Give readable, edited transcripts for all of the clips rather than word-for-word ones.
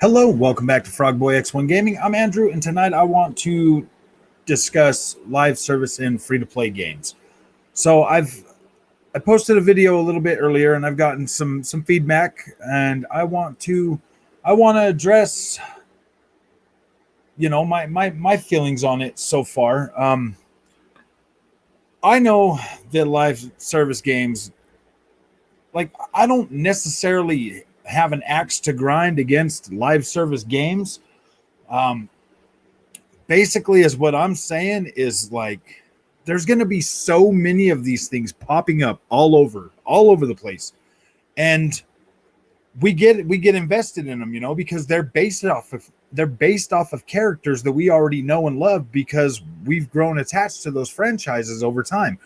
Hello, welcome back to Frogboy X1 Gaming. I'm Andrew, and tonight I want to discuss live service in free-to-play games. So I posted a video a little bit earlier, and I've gotten some feedback, and I want to address, my feelings on it so far. I know that live service games, like, I don't necessarily have an axe to grind against live service games. Basically, is what I'm saying is, like, there's going to be so many of these things popping up all over the place, and we get invested in them, because they're based off of characters that we already know and love because we've grown attached to those franchises over time.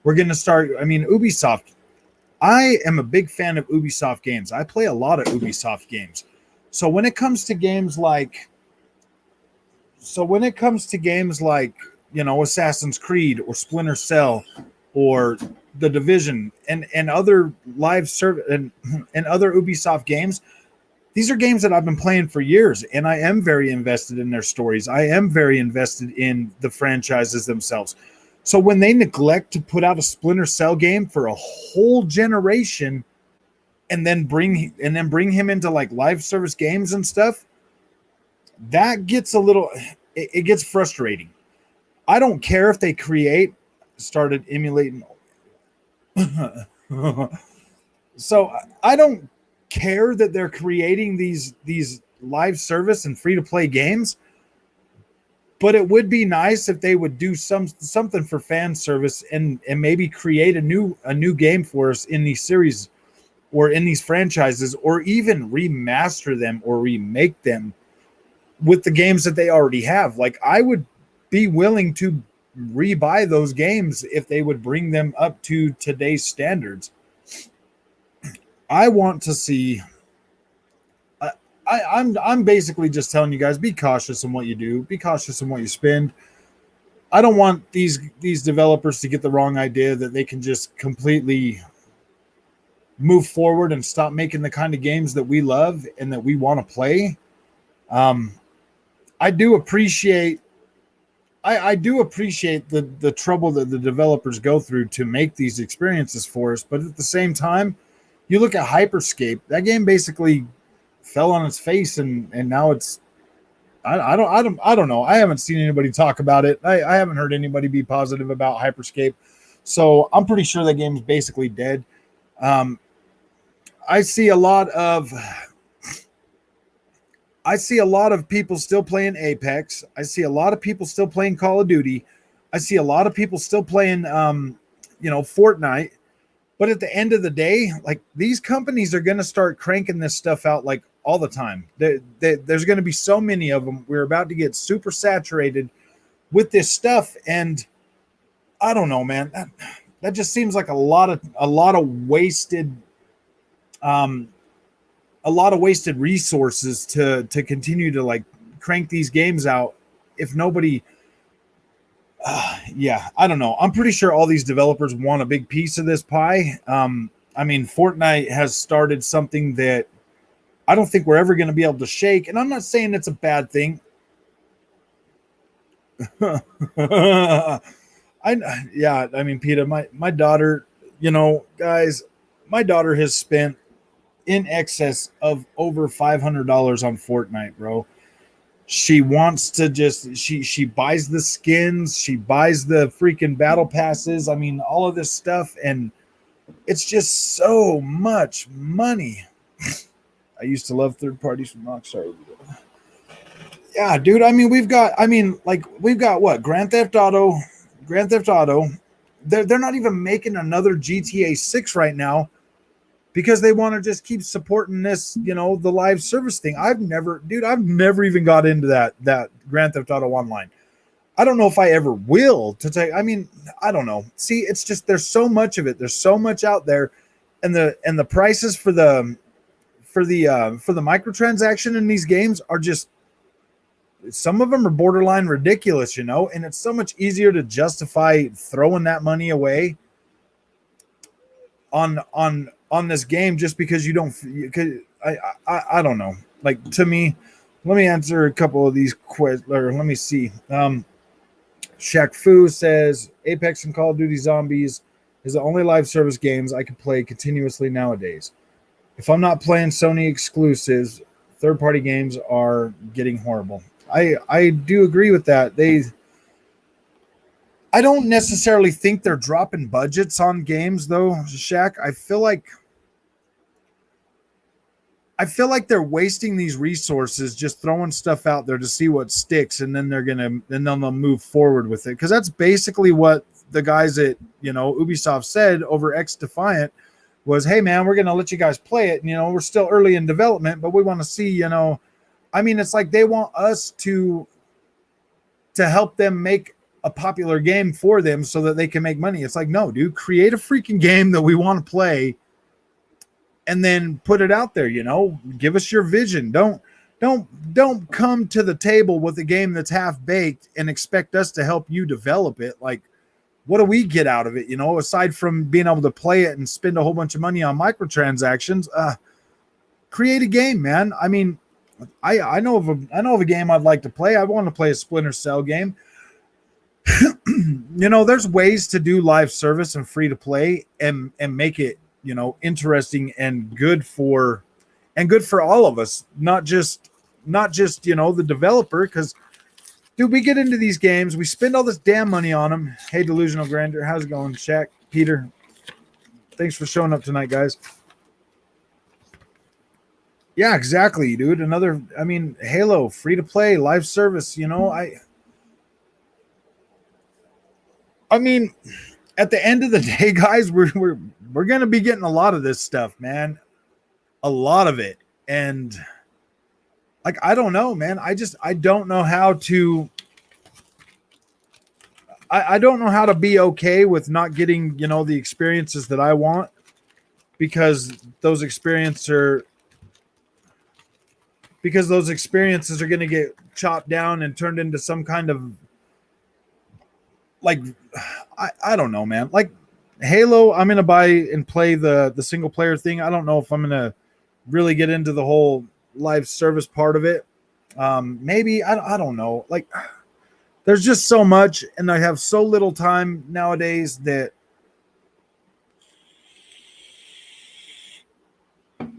We're going to start. I mean, Ubisoft. I am a big fan of Ubisoft games. I play a lot of Ubisoft games. So when it comes to games like Assassin's Creed or Splinter Cell or The Division and other live service and other Ubisoft games, these are games that I've been playing for years, and I am very invested in their stories. I am very invested in the franchises themselves. So when they neglect to put out a Splinter Cell game for a whole generation and then bring him into like live service games and stuff, that gets it gets frustrating. I don't care if they started emulating. So I don't care that they're creating these live service and free to play games. But it would be nice if they would do something for fan service and maybe create a new game for us in these series or in these franchises, or even remaster them or remake them with the games that they already have. Like, I would be willing to rebuy those games if they would bring them up to today's standards. I want to see. I'm basically just telling you guys, be cautious in what you do, be cautious in what you spend. I don't want these developers to get the wrong idea that they can just completely move forward and stop making the kind of games that we love and that we want to play. I do appreciate the trouble that the developers go through to make these experiences for us, but at the same time, you look at Hyperscape, that game basically fell on its face, and now it's I don't know. I haven't seen anybody talk about it. I haven't heard anybody be positive about Hyperscape, so I'm pretty sure that game is basically dead. I see a lot of people still playing Apex. I see a lot of people still playing Call of Duty. I see a lot of people still playing Fortnite. But at the end of the day, like, these companies are going to start cranking this stuff out like all the time. There's going to be so many of them. We're about to get super saturated with this stuff, and I don't know, man. That just seems like a lot of wasted resources to continue to like crank these games out if nobody. Yeah, I don't know. I'm pretty sure all these developers want a big piece of this pie. I mean, Fortnite has started something that I don't think we're ever going to be able to shake. And I'm not saying it's a bad thing. I mean, Peter, my daughter, guys, my daughter has spent in excess of over $500 on Fortnite, bro. She wants to she buys the skins, she buys the freaking battle passes. I mean, all of this stuff, and it's just so much money. I used to love third parties from Rockstar. Yeah, dude. I mean, we've got what? Grand Theft Auto. They're not even making another GTA 6 right now, because they want to just keep supporting this, the live service thing. I've never even got into that Grand Theft Auto Online. I don't know if I ever will I mean, I don't know. See, it's just, there's so much of it. There's so much out there, and the prices for the microtransaction in these games are just some of them are borderline ridiculous, and it's so much easier to justify throwing that money away on this game just because you don't. I don't know. Like, to me, let me answer a couple of these questions, or let me see. Shaq Fu says Apex and Call of Duty Zombies is the only live service games I can play continuously nowadays. If I'm not playing Sony exclusives, third-party games are getting horrible. I do agree with that. I don't necessarily think they're dropping budgets on games, though, Shaq. I feel like they're wasting these resources just throwing stuff out there to see what sticks, and then they'll move forward with it. Because that's basically what the guys at Ubisoft said over X Defiant was, hey man, we're gonna let you guys play it, and we're still early in development, but we want to see, it's like they want us to help them make a popular game for them so that they can make money. It's like, no, dude, create a freaking game that we want to play and then put it out there. Give us your vision. Don't come to the table with a game that's half baked and expect us to help you develop it. Like, what do we get out of it? Aside from being able to play it and spend a whole bunch of money on microtransactions, create a game, man. I mean, I know of a game I'd like to play. I want to play a Splinter Cell game. There's ways to do live service and free to play and make it, interesting and good for all of us, not just the developer. Because, dude, we get into these games, we spend all this damn money on them. Hey, Delusional Grandeur, how's it going? Shaq, Peter, thanks for showing up tonight, guys. Yeah, exactly, dude. Halo, free to play, live service. At the end of the day, guys, we're gonna be getting a lot of this stuff, man. A lot of it. And like, I don't know, man. I don't know how to I don't know how to be okay with not getting, the experiences that I want, because those experiences are going to get chopped down and turned into some kind of, like, I don't know, man. Like Halo, I'm going to buy and play the single player thing. I don't know if I'm going to really get into the whole live service part of it. Maybe, I don't know. Like, there's just so much, and I have so little time nowadays that.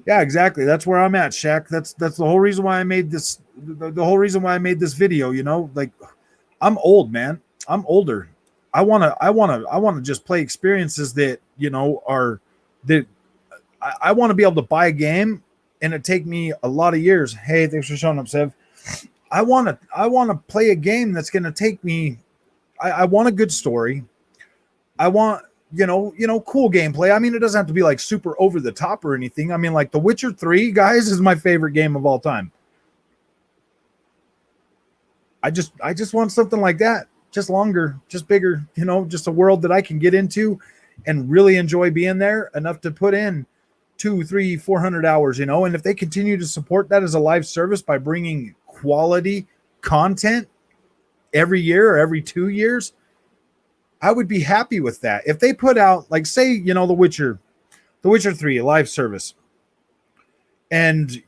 Yeah, exactly. That's where I'm at, Shaq. That's the whole reason why I made this. The whole reason why I made this video. Like, I'm old, man. I'm older. I wanna just play experiences that are that I want to be able to buy a game and it take me a lot of years. Hey, thanks for showing up, Sev. I want to play a game that's going to take me. I want a good story. I want cool gameplay. It doesn't have to be like super over the top or anything. Like The Witcher 3, guys, is my favorite game of all time. I just want something like that, just longer, just bigger, just a world that I can get into and really enjoy being there enough to put in 200, 300, 400 hours, and if they continue to support that as a live service by bringing quality content every year or every 2 years, I would be happy with that. If they put out, like, say, The Witcher 3 live service, and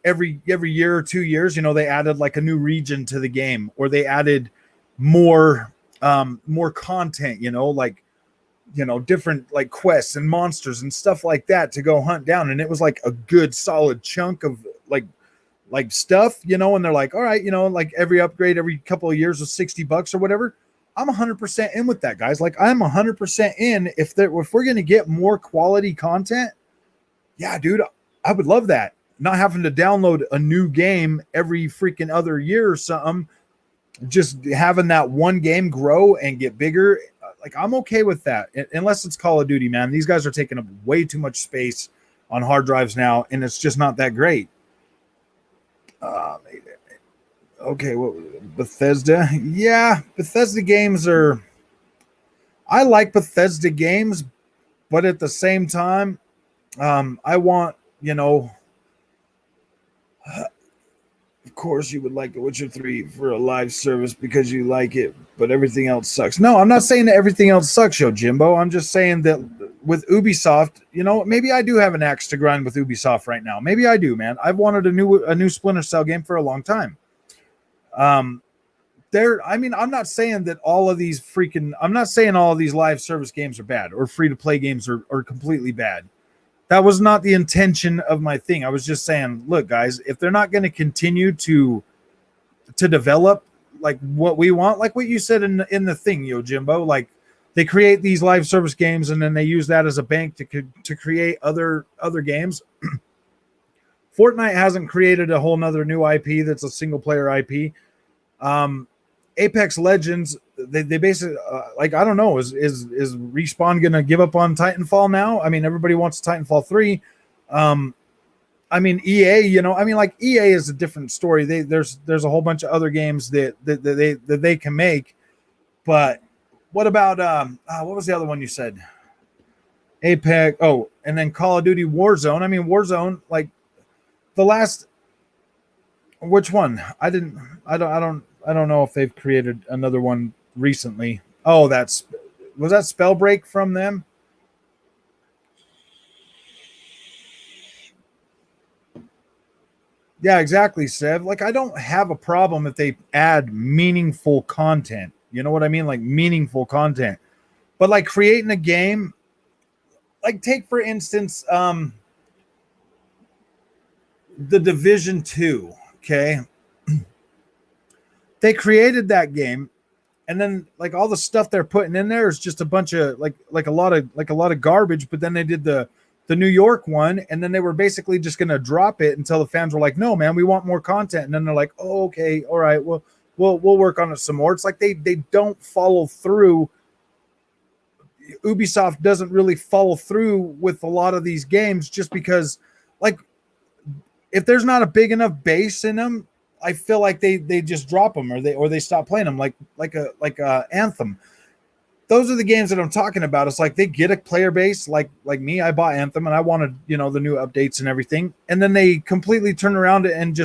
every year or 2 years, they added like a new region to the game, or they added more content, like different like quests and monsters and stuff like that to go hunt down, and it was like a good solid chunk of like stuff, and they're like, all right, like every upgrade every couple of years was $60 or whatever. I'm 100% in with that, guys. Like, I'm 100% in if we're going to get more quality content. Yeah, dude, I would love that. Not having to download a new game every freaking other year or something. Just having that one game grow and get bigger. Like, I'm okay with that. Unless it's Call of Duty, man. These guys are taking up way too much space on hard drives now, and it's just not that great. Okay, well, Bethesda. Yeah, Bethesda games are. I like Bethesda games, but at the same time, I want, course you would like The Witcher 3 for a live service because you like it, but everything else sucks. No, I'm not saying that everything else sucks, Yo Jimbo. I'm just saying that with Ubisoft, maybe I do have an axe to grind with Ubisoft right now. Maybe I do, man. I've wanted a new Splinter Cell game for a long time. I'm not saying that I'm not saying all of these live service games are bad or free to play games are completely bad. That was not the intention of my thing. I was just saying, look, guys, if they're not going to continue to develop like what we want, like what you said in the thing, Yo Jimbo, like they create these live service games and then they use that as a bank to create other games. Fortnite hasn't created a whole nother new IP that's a single player IP. Apex Legends, they basically I don't know, is Respawn gonna give up on Titanfall now? I mean, everybody wants Titanfall 3. EA, EA is a different story. There's a whole bunch of other games that they can make. But what about what was the other one you said? Apex. Oh, and then Call of Duty Warzone. I mean, Warzone, like the last. Which one? I don't know if they've created another one recently. Oh, was that Spellbreak from them? Yeah, exactly, Sev. Like, I don't have a problem if they add meaningful content. You know what I mean? Like meaningful content. But like creating a game, like take for instance, the Division 2. Okay. They created that game, and then like all the stuff they're putting in there is just a bunch of like a lot of garbage. But then they did the New York one, and then they were basically just gonna drop it until the fans were like, "No, man, we want more content." And then they're like, "Oh, okay, all right, well, we'll work on it some more." It's like they don't follow through. Ubisoft doesn't really follow through with a lot of these games just because, like, if there's not a big enough base in them, I feel like they just drop them or they stop playing them like a Anthem. Those are the games that I'm talking about. It's like they get a player base like me. I bought Anthem and I wanted, the new updates and everything. And then they completely turn around and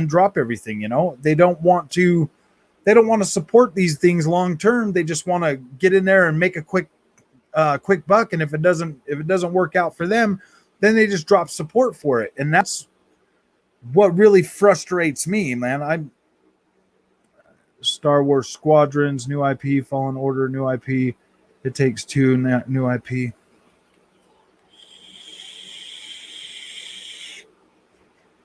drop everything, They don't want to support these things long term. They just want to get in there and make a quick buck, and if it doesn't work out for them, then they just drop support for it. And that's what really frustrates me, man. Star Wars Squadrons, new IP, Fallen Order, new IP, It Takes Two, new IP.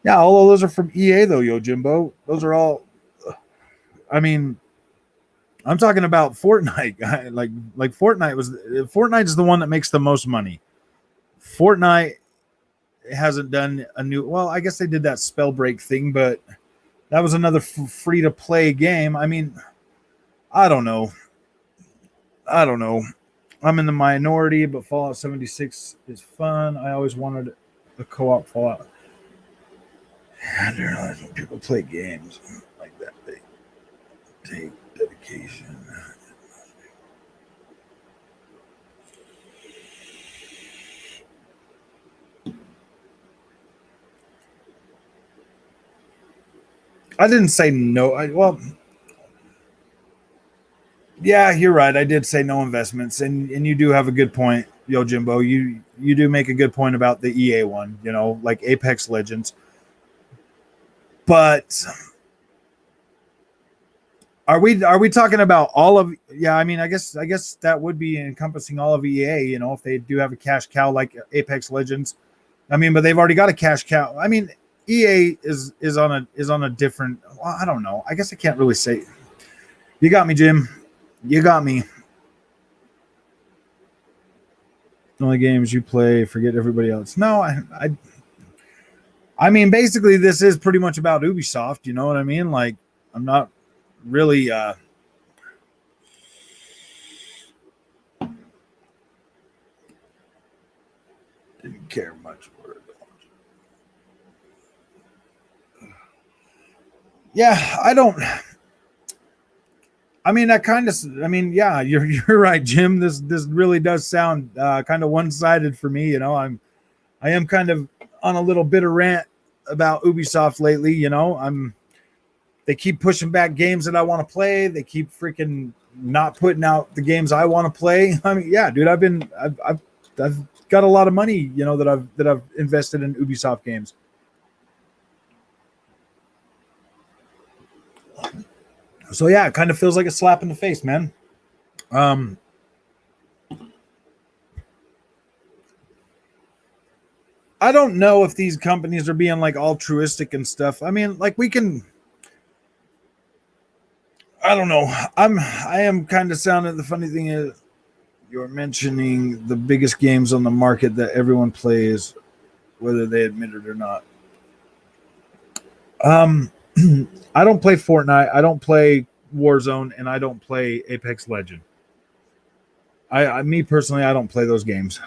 Yeah, all of those are from EA though, Yo Jimbo. Those are all, I mean, I'm talking about Fortnite. Like Fortnite is the one that makes the most money. Fortnite hasn't done a new. Well, I guess they did that Spellbreak thing, but that was another free to play game. I mean, I don't know. I'm in the minority, but Fallout 76 is fun. I always wanted a co-op Fallout. I don't realize when people play games like that, they take dedication. I didn't say no. Yeah, you're right. I did say no investments, and you do have a good point, Yo Jimbo. You do make a good point about the EA one, like Apex Legends. But are we talking about all of? Yeah, I mean, I guess that would be encompassing all of EA. If they do have a cash cow like Apex Legends. I mean, but they've already got a cash cow. I mean, EA is on a different. Well, I don't know. I guess I can't really say. You got me, Jim. You got me. The only games you play, forget everybody else. No, I mean, basically, this is pretty much about Ubisoft. You know what I mean? Like, I'm not really. Didn't care much for it. Yeah, I don't. I mean, yeah, you're right, Jim. This really does sound kind of one sided for me. I am kind of on a little bitter rant about Ubisoft lately. They keep pushing back games that I want to play. They keep freaking not putting out the games I want to play. I mean, yeah, dude, I've got a lot of money, you know, that I've invested in Ubisoft games. So yeah, it kind of feels like a slap in the face, man. I don't know if these companies are being like altruistic and stuff. I mean, like I don't know. I am kind of sounding. The funny thing is, you're mentioning the biggest games on the market that everyone plays, whether they admit it or not. I don't play Fortnite. I don't play Warzone, and I don't play Apex Legend. Me personally, I don't play those games.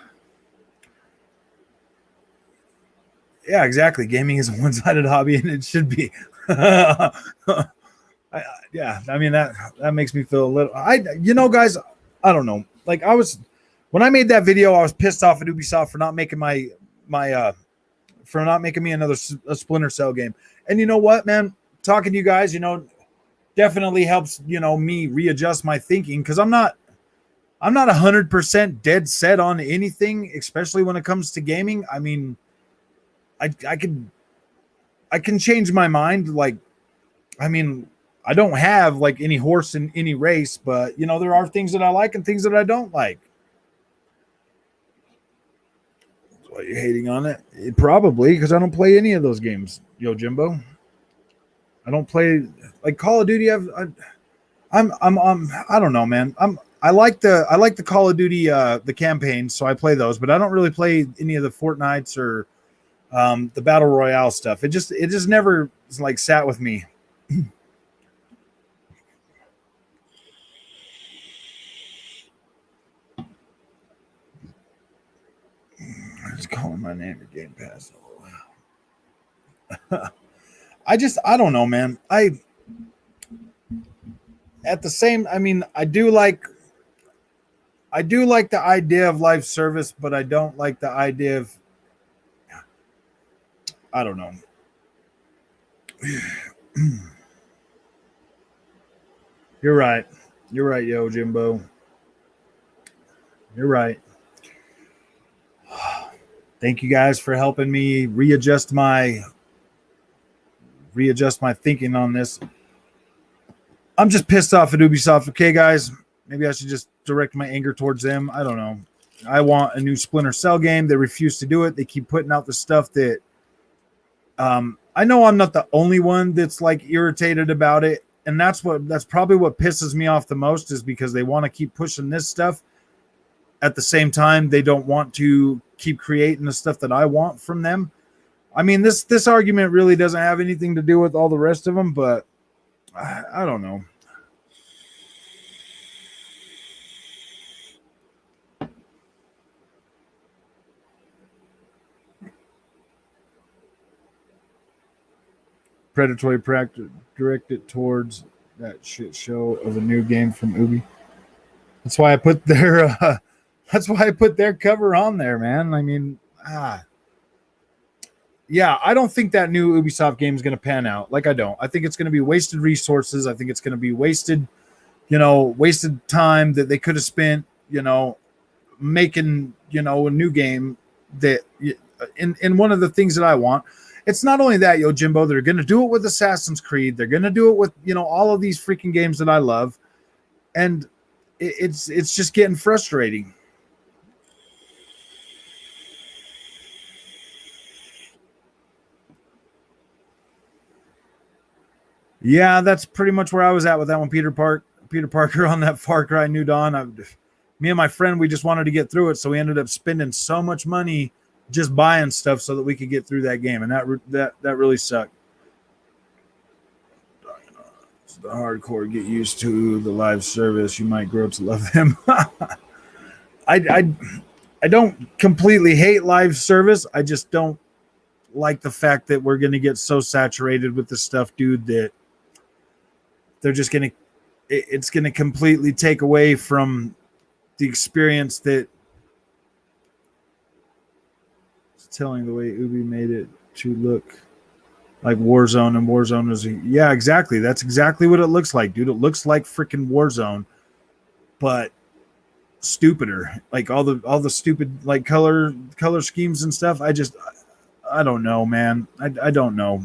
Yeah, exactly. Gaming is a one-sided hobby, and it should be. Yeah, I mean that makes me feel a little. Guys, I don't know. Like when I made that video, I was pissed off at Ubisoft for not making for not making me another a Splinter Cell game. And you know what, man? Talking to you guys, definitely helps me readjust my thinking, because I'm not 100% dead set on anything, especially when it comes to gaming. I mean, I can change my mind. Like, I mean, I don't have like any horse in any race, but there are things that I like and things that I don't like. Why you're hating on it? Probably because I don't play any of those games, Yo Jimbo. I don't play like Call of Duty. I don't know, man. I like the Call of Duty the campaigns, so I play those, but I don't really play any of the Fortnites or the Battle Royale stuff. It just never like sat with me. It's calling my name at Game Pass. I don't know, man. I do like the idea of live service, but I don't like the idea of, I don't know. You're right, Yo Jimbo. You're right. Thank you guys for helping me readjust my thinking on this. I'm just pissed off at Ubisoft. Okay, guys, maybe I should just direct my anger towards them. I don't know. I want a new Splinter Cell game. They refuse to do it. They keep putting out the stuff that I know I'm not the only one that's like irritated about it. And that's probably what pisses me off the most, is because they want to keep pushing this stuff. At the same time, they don't want to keep creating the stuff that I want from them. I mean, this argument really doesn't have anything to do with all the rest of them, but I don't know. Predatory practice directed towards that shit show of a new game from Ubi. That's why I put their cover on there, man. I mean, yeah, I don't think that new Ubisoft game is going to pan out. Like, I don't. I think it's going to be wasted resources. I think it's going to be wasted time that they could have spent, making, a new game that in one of the things that I want. It's not only that, Yo Jimbo, they're going to do it with Assassin's Creed. They're going to do it with, all of these freaking games that I love. And it's just getting frustrating. Yeah, that's pretty much where I was at with that one, Peter Parker on that Far Cry New Dawn. Me and my friend, we just wanted to get through it, so we ended up spending so much money just buying stuff so that we could get through that game, and that really sucked. The hardcore get used to the live service. You might grow to love them. I don't completely hate live service. I just don't like the fact that we're going to get so saturated with the stuff, dude, that they're just going to, it's going to completely take away from the experience that it's telling the way Ubi made it to look like Warzone, and Warzone is, yeah, exactly. That's exactly what it looks like, dude. It looks like freaking Warzone, but stupider. Like all the stupid like color schemes and stuff. I don't know, man. I don't know.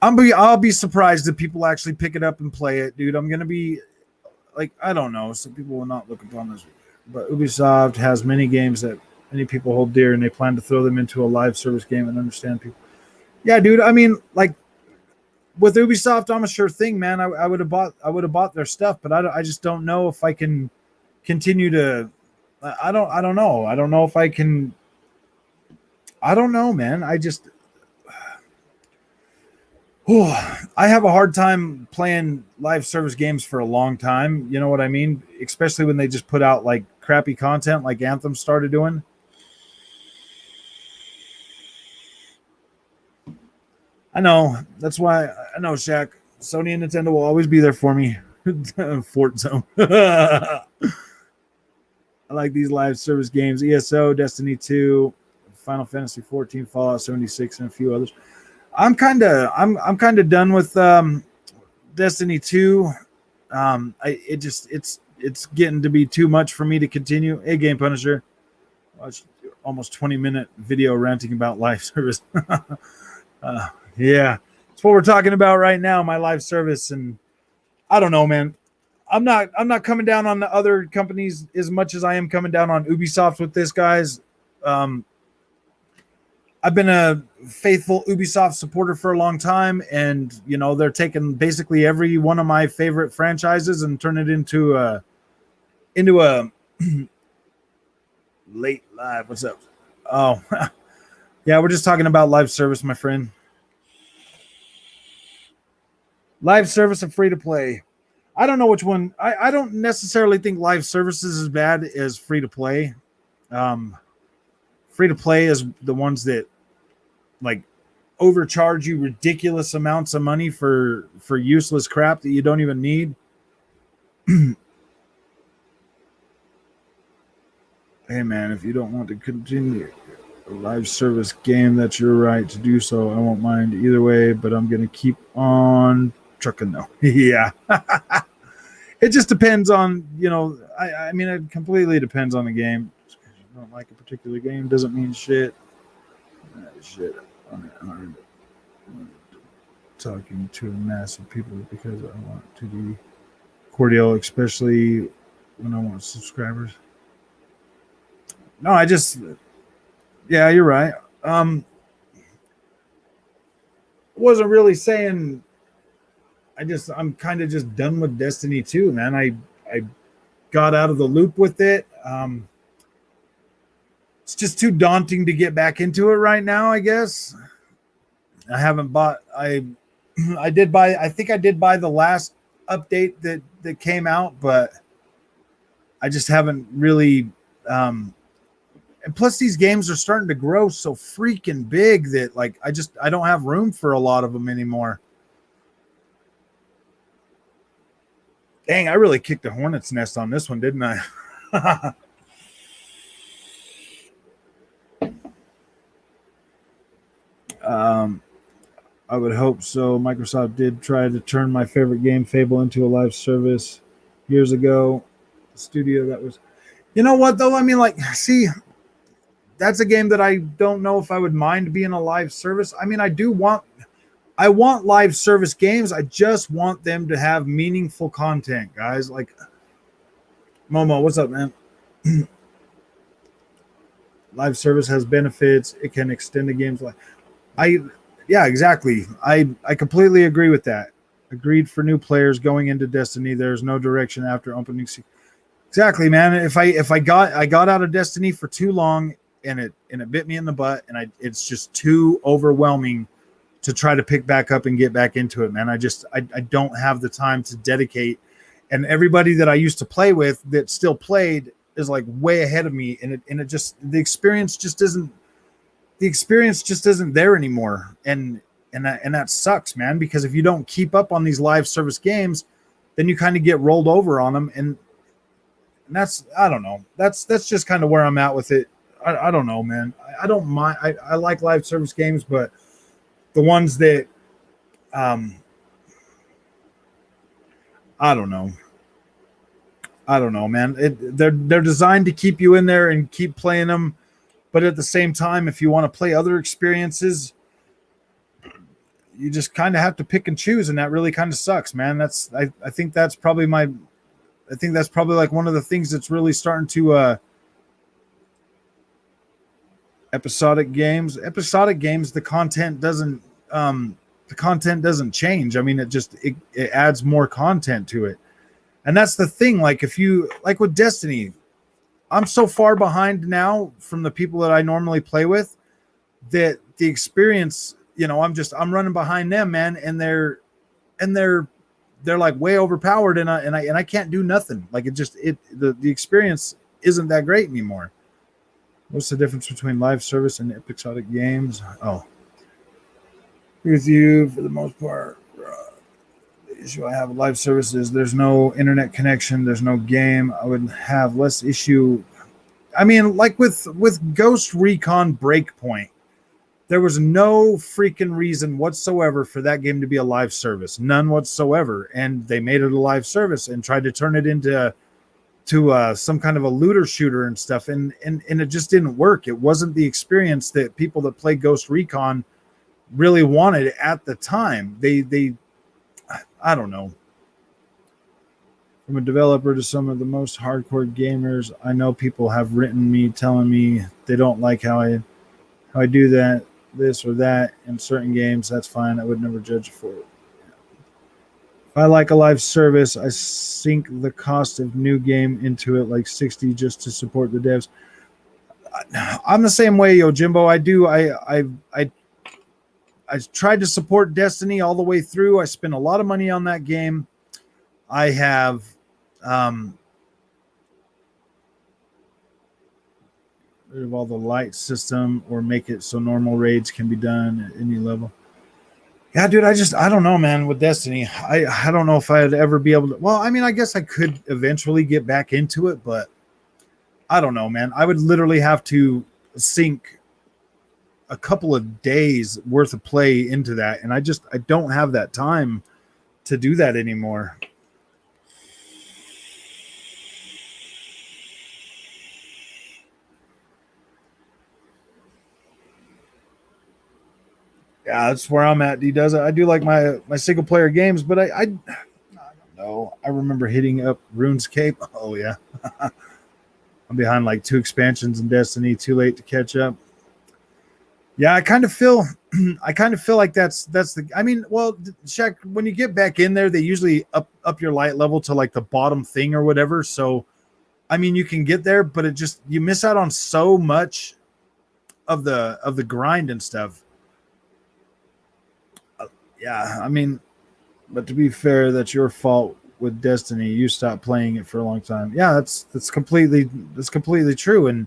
I'll be surprised if people actually pick it up and play it, dude. I'm gonna be like, I don't know. Some people will not look upon this, but Ubisoft has many games that many people hold dear, and they plan to throw them into a live service game and understand people. Yeah, dude. I mean, like with Ubisoft, I'm a sure thing, man. I would have bought their stuff, but I just don't know if I can continue to. I don't know. I don't know if I can. I don't know, man. I have a hard time playing live service games for a long time. You know what I mean? Especially when they just put out like crappy content, like Anthem started doing. I know. That's why I know, Shaq. Sony and Nintendo will always be there for me. Fort Zone. I like these live service games: ESO, Destiny 2, Final Fantasy 14, Fallout 76, and a few others. I'm kind of done with Destiny 2. It's getting to be too much for me to continue. Hey, Game Punisher, watch almost 20-minute video ranting about live service. Yeah, it's what we're talking about right now. My live service, and I don't know, man. I'm not coming down on the other companies as much as I am coming down on Ubisoft with this, guys. Um, I've been a faithful Ubisoft supporter for a long time, and you know they're taking basically every one of my favorite franchises and turn it into a late live. What's up? Oh, yeah, we're just talking about live service, my friend. Live service and free to play. I don't know which one. I don't necessarily think live services is as bad as free to play. Um, Free to play is the ones that like overcharge you ridiculous amounts of money for useless crap that you don't even need. Hey man, if you don't want to continue a live service game, that's your right to do so. I won't mind either way, but I'm gonna keep on trucking though. Yeah. It just depends on, I mean it completely depends on the game. Just because you don't like a particular game doesn't mean shit. Shit. I'm talking to a mass of people because I want to be cordial, especially when I want subscribers. No, yeah, you're right. Wasn't really saying. I'm kind of just done with Destiny 2, man. I got out of the loop with it. It's just too daunting to get back into it right now, I guess. I haven't bought. I did buy. I think I did buy the last update that came out, but I just haven't really. And plus, these games are starting to grow so freaking big that like I don't have room for a lot of them anymore. Dang, I really kicked a hornet's nest on this one, didn't I? I would hope so. Microsoft did try to turn my favorite game, Fable, into a live service years ago. The studio that was, you know what though? I mean, like, see, that's a game that I don't know if I would mind being a live service. I mean, I want live service games. I just want them to have meaningful content, guys. Like, Momo, what's up, man? Live service has benefits. It can extend the game's life. I Yeah, exactly. I completely agree with that. Agreed for new players going into Destiny. There's no direction after opening. Exactly, man. If I got out of Destiny for too long and it bit me in the butt and it's just too overwhelming to try to pick back up and get back into it, man. I don't have the time to dedicate. And everybody that I used to play with that still played is like way ahead of me, and it just the experience just isn't there anymore. And that sucks, man, because if you don't keep up on these live service games, then you kind of get rolled over on them, and that's, I don't know. That's just kind of where I'm at with it. I don't know, man. I don't mind. I like live service games, but the ones that um I don't know. I don't know, man. They're designed to keep you in there and keep playing them, but at the same time, if you want to play other experiences, you just kind of have to pick and choose, and that really kind of sucks, man. I think that's probably like one of the things that's really starting to episodic games. Episodic games, the content doesn't change. I mean, it adds more content to it. And that's the thing. Like if you like with Destiny, I'm so far behind now from the people that I normally play with that the experience, I'm running behind them, man, and they're like way overpowered, and I can't do nothing. Like the experience isn't that great anymore. What's the difference between live service and episodic games? Oh, with you for the most part. The issue I have with live services, there's no internet connection, there's no game. I would have less issue. I mean, like with Ghost Recon Breakpoint, there was no freaking reason whatsoever for that game to be a live service, none whatsoever. And they made it a live service and tried to turn it into some kind of a looter shooter and stuff, and it just didn't work. It wasn't the experience that people that play Ghost Recon really wanted at the time. They I don't know. From a developer to some of the most hardcore gamers, I know people have written me telling me they don't like how I do that, this or that in certain games. That's fine. I would never judge for it. If I like a live service, I sink the cost of new game into it, like 60 just to support the devs. I'm the same way, yo, Jimbo. I do. I tried to support Destiny all the way through. I spent a lot of money on that game. I have rid of all the light system or make it so normal raids can be done at any level. Yeah, dude, I don't know, man, with Destiny. I don't know if I'd ever be able to. Well, I mean, I guess I could eventually get back into it, but I don't know, man. I would literally have to sink a couple of days worth of play into that, and I don't have that time to do that anymore. Yeah, that's where I'm at. D does it. I do like my single player games, but I don't know. I remember hitting up RuneScape. Oh yeah. I'm behind like 2 expansions in Destiny, too late to catch up. Yeah, I kind of feel like that's the. I mean, well, Shaq, when you get back in there, they usually up your light level to like the bottom thing or whatever. So, I mean, you can get there, but you miss out on so much of the grind and stuff. Yeah, I mean, but to be fair, that's your fault with Destiny. You stopped playing it for a long time. Yeah, that's completely true. And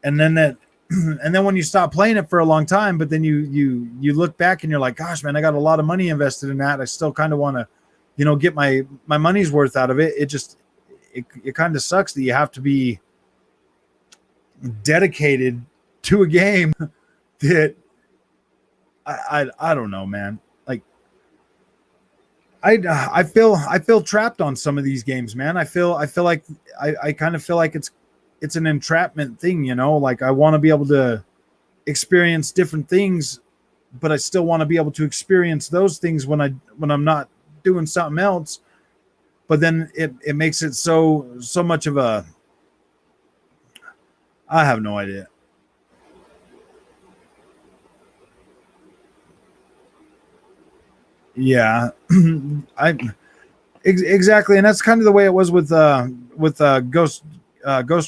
then and then when you stop playing it for a long time, but then you look back and you're like, gosh, man, I got a lot of money invested in that. I still kind of want to, get my money's worth out of it. It kind of sucks that you have to be dedicated to a game that I don't know, man. Like I feel trapped on some of these games, man. I feel like I kind of feel like it's an entrapment thing, like I want to be able to experience different things, but I still want to be able to experience those things when I'm not doing something else. But then it makes it so much of a, I have no idea. Yeah, exactly, and that's kind of the way it was with Ghost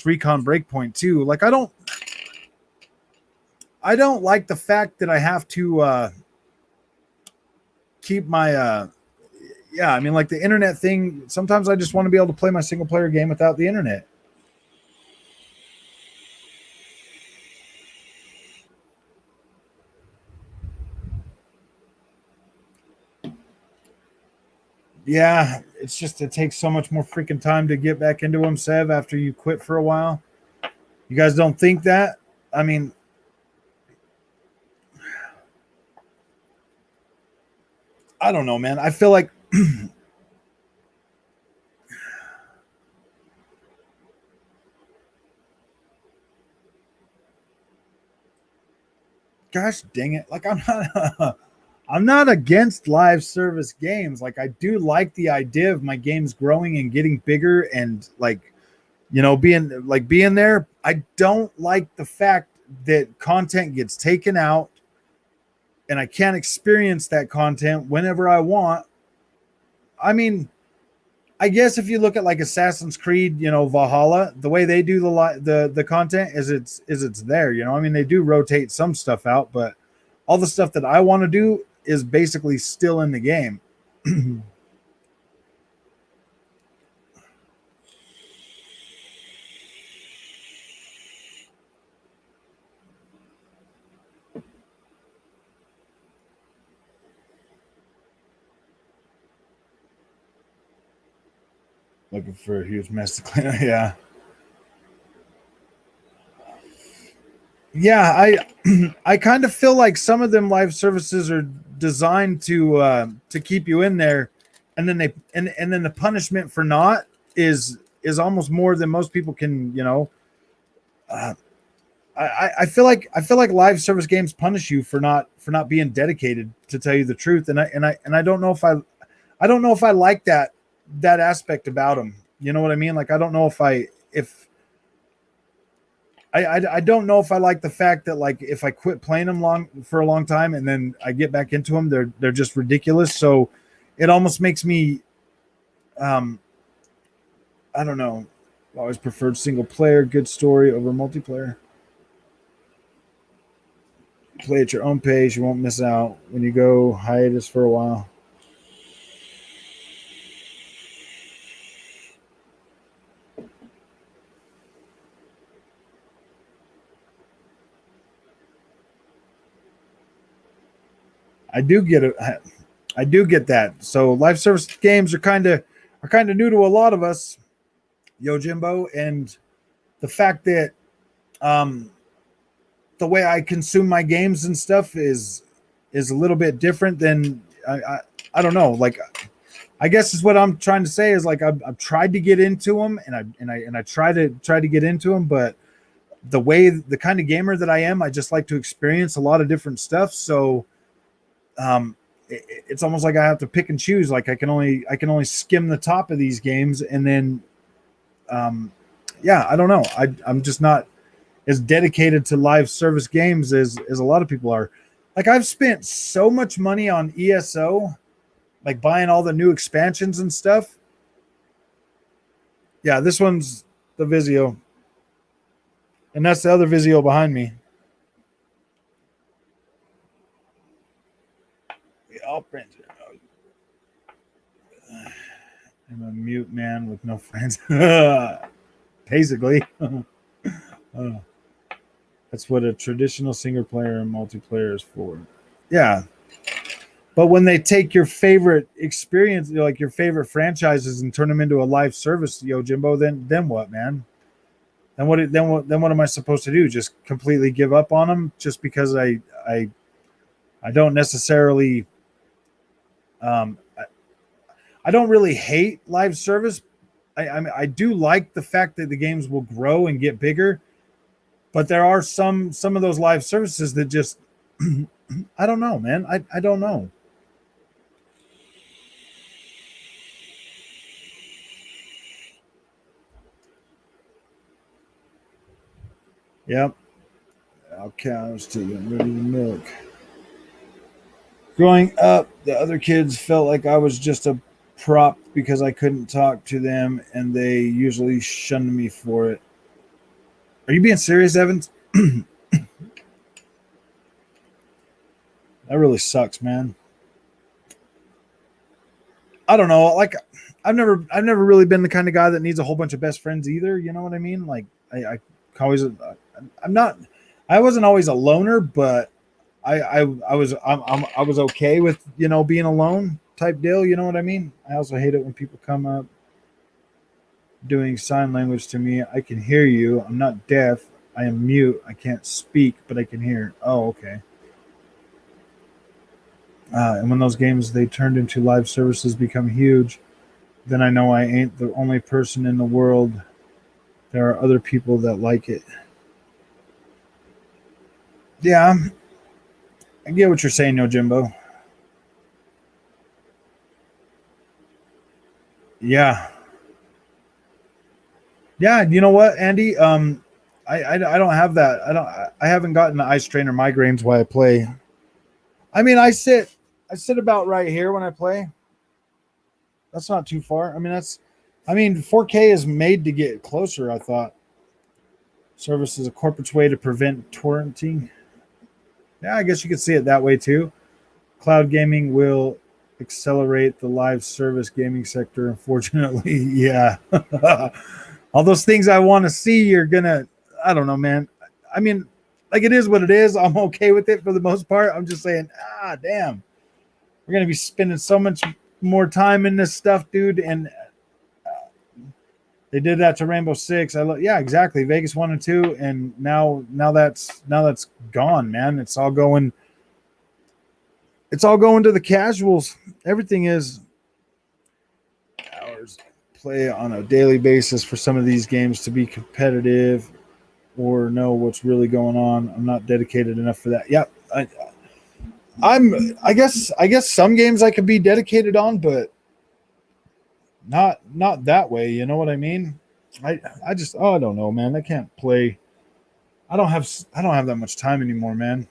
Recon Breakpoint too. Like I don't like the fact that I have to keep my yeah. I mean, like the internet thing. Sometimes I just want to be able to play my single player game without the internet. Yeah, it's just it takes so much more freaking time to get back into them, Sev, after you quit for a while. You guys don't think that? I mean, I don't know, man. I feel like gosh dang it. Like I'm not I'm not against live service games. Like I do like the idea of my games growing and getting bigger and like being there. I don't like the fact that content gets taken out and I can't experience that content whenever I want. I mean, I guess if you look at like Assassin's Creed, Valhalla, the way they do the content is it's there. I mean, they do rotate some stuff out, but all the stuff that I want to do is basically still in the game. Looking for a huge mess to clean up. Yeah, yeah. I kind of feel like some of them live services are designed to keep you in there, and then and then the punishment for not is almost more than most people can. Uh, I feel like live service games punish you for not being dedicated. To tell you the truth, and I don't know if I don't know if I like that aspect about them. You know what I mean? Like I don't know if I don't know if I like the fact that like if I quit playing them long for a long time and then I get back into them, they're just ridiculous. So it almost makes me um I don't know. I always preferred single player, good story over multiplayer. Play at your own pace. You won't miss out when you go hiatus for a while. I do get it. I do get that. So live service games are kind of new to a lot of us, Yo Jimbo, and the fact that um, the way I consume my games and stuff is a little bit different than I don't know. Like I guess is what I'm trying to say is like I've tried to get into them and I try to get into them, but the kind of gamer that I am, I just like to experience a lot of different stuff. So it's almost like I have to pick and choose. Like I can only skim the top of these games, and then um, yeah, I don't know. I'm just not as dedicated to live service games as a lot of people are. Like I've spent so much money on ESO, like buying all the new expansions and stuff. Yeah, this one's the Vizio, and that's the other Vizio behind me. I'll print it. I'm a mute man with no friends. Basically, that's what a traditional single player and multiplayer is for. Yeah, but when they take your favorite experience, like your favorite franchises, and turn them into a live service, Jimbo, then what, man? Then what am I supposed to do? Just completely give up on them just because I don't necessarily I don't really hate live service. I do like the fact that the games will grow and get bigger, but there are some of those live services that just I don't know, man. I don't know. Yep. Okay, I was taking ready to milk. Growing up, the other kids felt like I was just a prop because I couldn't talk to them, and they usually shunned me for it. Are you being serious, Evans? That really sucks, man. I don't know. Like, I've never really been the kind of guy that needs a whole bunch of best friends either. You know what I mean? Like, I always, I'm not, I wasn't always a loner, but I was okay with being alone type deal. You know what I mean? I also hate it when people come up doing sign language to me. I can hear you. I'm not deaf. I am mute. I can't speak, but I can hear. Oh, okay. And when those games they turned into live services become huge, then I know I ain't the only person in the world. There are other people that like it. Yeah, I get what you're saying, No Jimbo. Yeah, yeah. You know what, Andy? I don't have that. I haven't gotten the eye strain or migraines while I play. I mean, I sit about right here when I play. That's not too far. I mean, 4K is made to get closer. I thought service is a corporate's way to prevent torrenting. Yeah, I guess you could see it that way too. Cloud gaming will accelerate the live service gaming sector. Unfortunately, yeah. All those things I want to see, you're gonna. I don't know, man. I mean, like it is what it is. I'm okay with it for the most part. I'm just saying, damn, we're gonna be spending so much more time in this stuff, dude. And they did that to Rainbow Six. Yeah, exactly. Vegas 1 and 2, and now that's gone, man. It's all going to the casuals. Everything is hours play on a daily basis for some of these games to be competitive or know what's really going on. I'm not dedicated enough for that. Yeah, I'm. I guess some games I could be dedicated on, but not that way. You know what I mean? I just I don't know, man. I can't play. I don't have that much time anymore, man.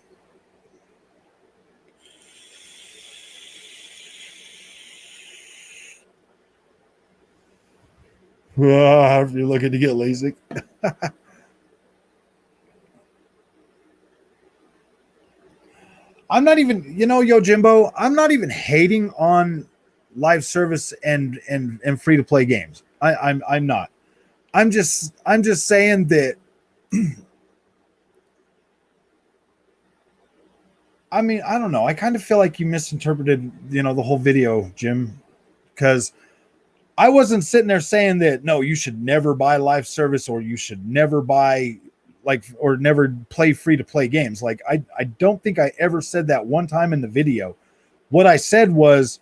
If you're looking to get LASIK, I'm not even, Yo Jimbo, I'm not even hating on live service and free to play games. I'm not. I'm just saying that. I mean, I don't know. I kind of feel like you misinterpreted, the whole video, Jim, because I wasn't sitting there saying that no, you should never buy live service or you should never buy or never play free to play games. Like I don't think I ever said that one time in the video. What I said was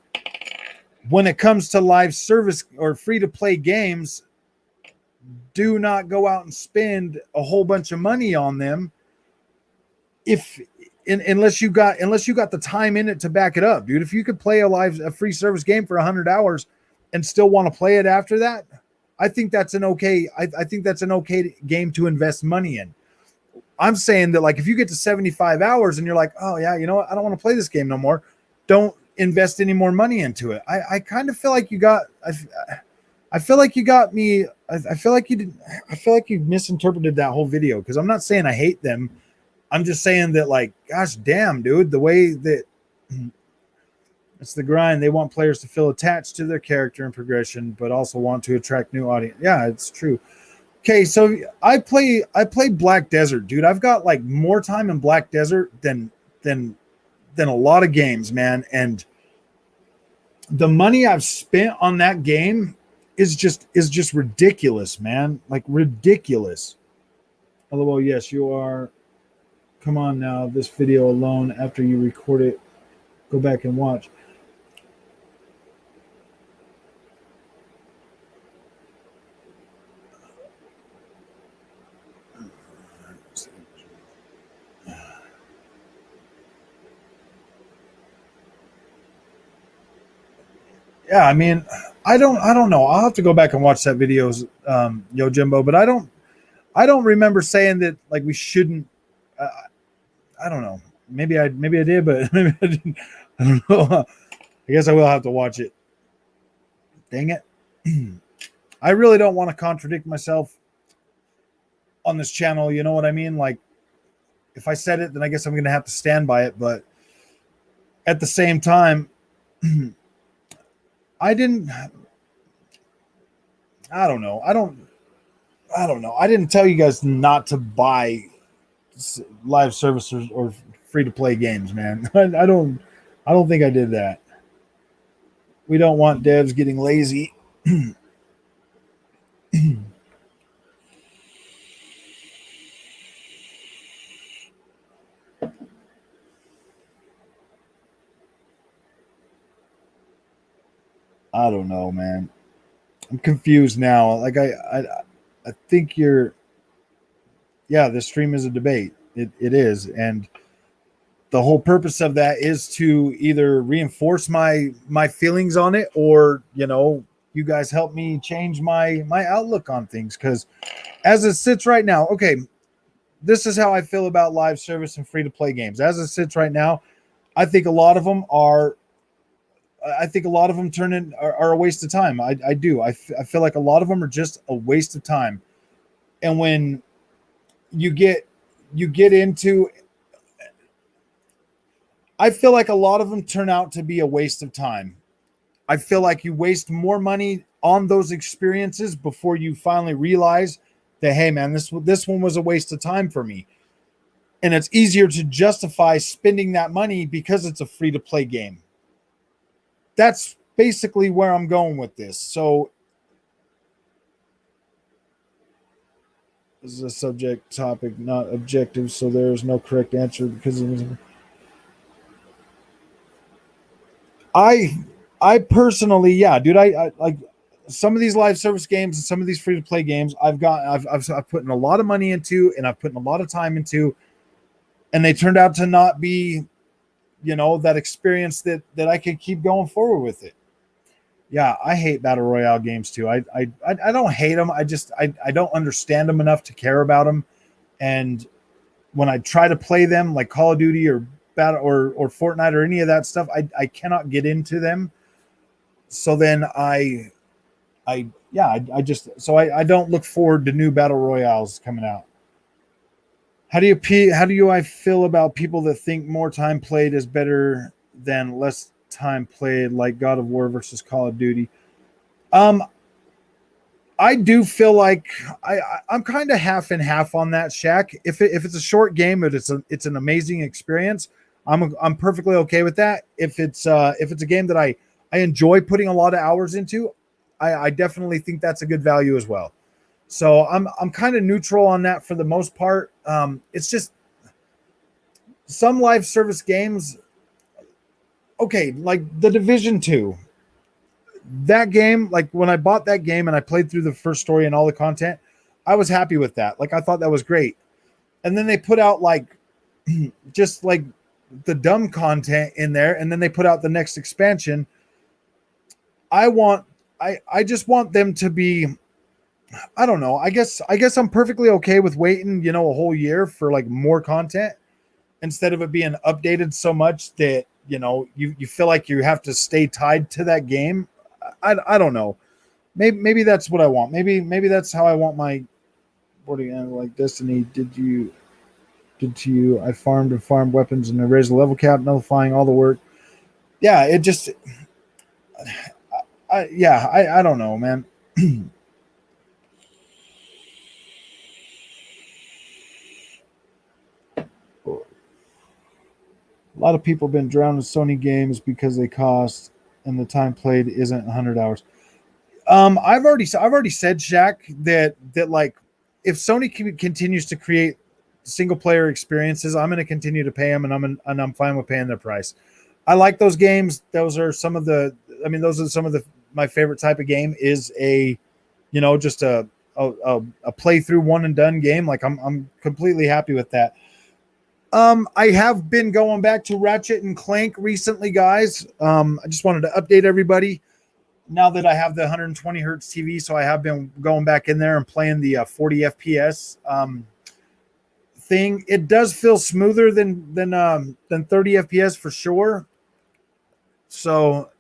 when it comes to live service or free to play games, do not go out and spend a whole bunch of money on them if unless you got the time in it to back it up, dude. If you could play a free service game for 100 hours and still want to play it after that, I think that's an okay. I think that's an okay game to invest money in. I'm saying that like if you get to 75 hours and you're like, oh yeah, you know what, I don't want to play this game no more. Don't invest any more money into it. I kind of feel like you got. I feel like you got me. I feel like you did. I feel like you misinterpreted that whole video because I'm not saying I hate them. I'm just saying that, like, gosh damn, dude, the way that it's the grind. They want players to feel attached to their character and progression, but also want to attract new audience. Yeah, it's true. Okay, so I play Black Desert, dude. I've got like more time in Black Desert than than a lot of games, man. And the money I've spent on that game is just ridiculous, man. Like ridiculous. LOL, yes, you are. Come on now, this video alone after you record it, go back and watch. Yeah, I mean, I don't know. I'll have to go back and watch that videos, Yo Jimbo. But I don't remember saying that like we shouldn't. Uh, I don't know. Maybe I did, but maybe I didn't. I don't know. I guess I will have to watch it. Dang it! I really don't want to contradict myself on this channel. You know what I mean? Like if I said it, then I guess I'm going to have to stand by it. But at the same time, I didn't. I don't know. I don't know. I didn't tell you guys not to buy live services or free to play games, man. I don't think I did that. We don't want devs getting lazy. I don't know, man. I'm confused now. Like I think you're. Yeah, this stream is a debate. It is, and the whole purpose of that is to either reinforce my feelings on it, or you guys help me change my outlook on things. Because as it sits right now, okay, this is how I feel about live service and free to play games. As it sits right now, I think a lot of them are. I think a lot of them are a waste of time. I do. I feel like a lot of them are just a waste of time. And when you get into, I feel like a lot of them turn out to be a waste of time. I feel like you waste more money on those experiences before you finally realize that, hey man, this one was a waste of time for me. And it's easier to justify spending that money because it's a free to play game. That's basically where I'm going with this. So this is a subject topic, not objective, so there is no correct answer because I I personally, yeah, dude, I like some of these live service games and some of these free to play games. I've put in a lot of money into, and I've put in a lot of time into, and they turned out to not be, that experience that I could keep going forward with it. Yeah, I hate battle royale games too. I don't hate them. I don't understand them enough to care about them. And when I try to play them, like Call of Duty or battle or Fortnite or any of that stuff, I cannot get into them. So then I just so I don't look forward to new battle royales coming out. How do you I feel about people that think more time played is better than less time played, like God of War versus Call of Duty? Um, I do feel like I'm kind of half and half on that, Shaq. If it's a short game, but it's an amazing experience, I'm perfectly okay with that. If it's a game that I enjoy putting a lot of hours into, I definitely think that's a good value as well. So I'm kind of neutral on that for the most part. It's just some live service games. Okay, like the Division Two, that game, like when I bought that game and I played through the first story and all the content, I was happy with that. Like I thought that was great. And then they put out like just like the dumb content in there, and then they put out the next expansion. I want I just want them to be, I don't know. I guess I'm perfectly okay with waiting, a whole year for like more content instead of it being updated so much that, you feel like you have to stay tied to that game. I don't know. Maybe that's what I want. Maybe that's how I want my, what again, like Destiny. Did you I farmed and farmed weapons and I raised the level cap, nullifying all the work. Yeah, it just I don't know, man. A lot of people have been drowned in Sony games because they cost and the time played isn't 100 hours. I've already said, Shaq, that like if Sony continues to create single player experiences, I'm going to continue to pay them, and I'm fine with paying their price. I like those games. Those are some of the. I mean, those are some of the my favorite type of game is just a playthrough one and done game. Like I'm completely happy with that. I have been going back to Ratchet and Clank recently, guys. I just wanted to update everybody now that I have the 120 hertz TV. So I have been going back in there and playing the 40 FPS thing. It does feel smoother than 30 FPS for sure. So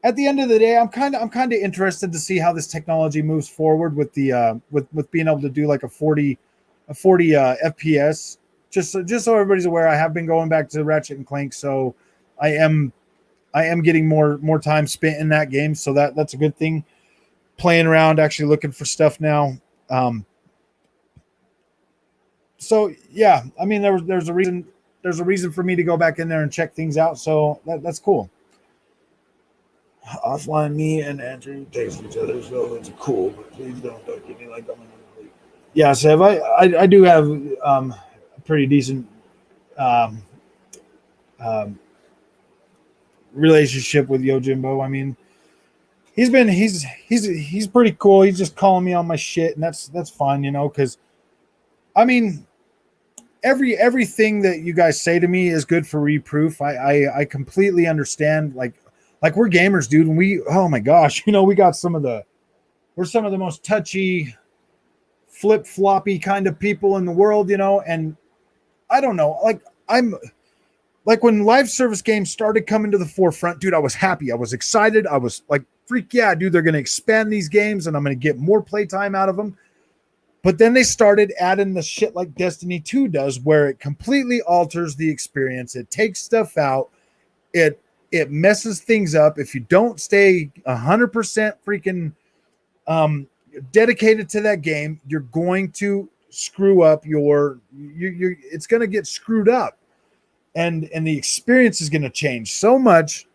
at the end of the day, I'm kind of interested to see how this technology moves forward with the with being able to do like a 40 FPS. Just so everybody's aware, I have been going back to Ratchet and Clank, so I am getting more time spent in that game, so that's a good thing. Playing around, actually looking for stuff now. So yeah, I mean there's a reason for me to go back in there and check things out. So that's cool. Offline, me and Andrew taste each other, so it's cool. But please don't get me like I'm an athlete. Yeah, Sev, I do have a pretty decent um, um, relationship with Yojimbo. I mean, he's pretty cool. He's just calling me on my shit, and that's fine, you know, because I mean everything that you guys say to me is good for reproof. I completely understand. Like we're gamers, dude, and we oh my gosh, you know, we're some of the most touchy, flip floppy kind of people in the world, you know, and I don't know, I'm like when live service games started coming to the forefront, dude, I was happy. I was excited. I was like, freak yeah, dude, they're going to expand these games and I'm going to get more playtime out of them. But then they started adding the shit like Destiny 2 does, where it completely alters the experience. It takes stuff out. It messes things up. If you don't stay 100% freaking dedicated to that game, you're going to screw up you're it's going to get screwed up. And the experience is going to change so much.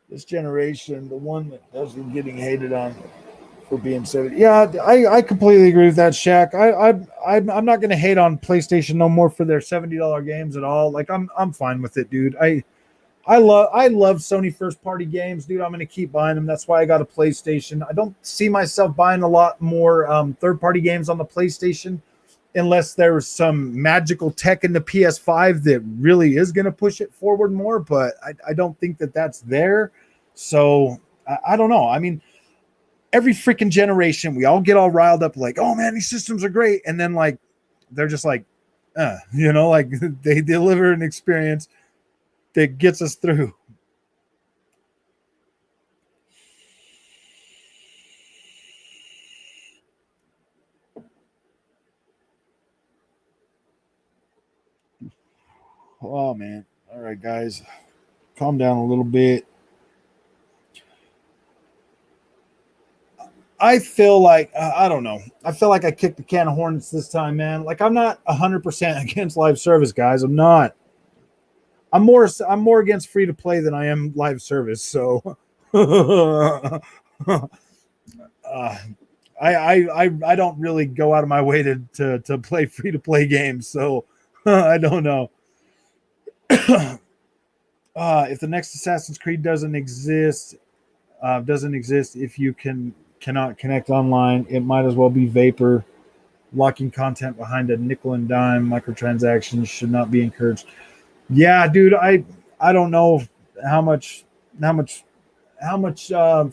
This generation, the one that doesn't getting hated on for being 70. Yeah, I completely agree with that, Shaq. I'm not going to hate on PlayStation no more for their $70 games at all. Like I'm fine with it, dude. I love Sony first party games, dude. I'm going to keep buying them. That's why I got a PlayStation. I don't see myself buying a lot more third party games on the PlayStation unless there's some magical tech in the PS5 that really is going to push it forward more. But I don't think that that's there. So I don't know. I mean, every freaking generation, we all get all riled up like, oh man, these systems are great. And then like, they're just like, you know, like they deliver an experience that gets us through. Oh man. All right, guys, calm down a little bit. I feel like I don't know. I feel like I kicked the can of hornets this time, man. Like I'm not 100% against live service, guys. I'm not. I'm more against free to play than I am live service. So uh, I don't really go out of my way to play free to play games. So I don't know. If the next Assassin's Creed doesn't exist, if you cannot connect online, it might as well be vapor. Locking content behind a nickel and dime microtransactions should not be encouraged. Yeah, dude, I don't know how much how much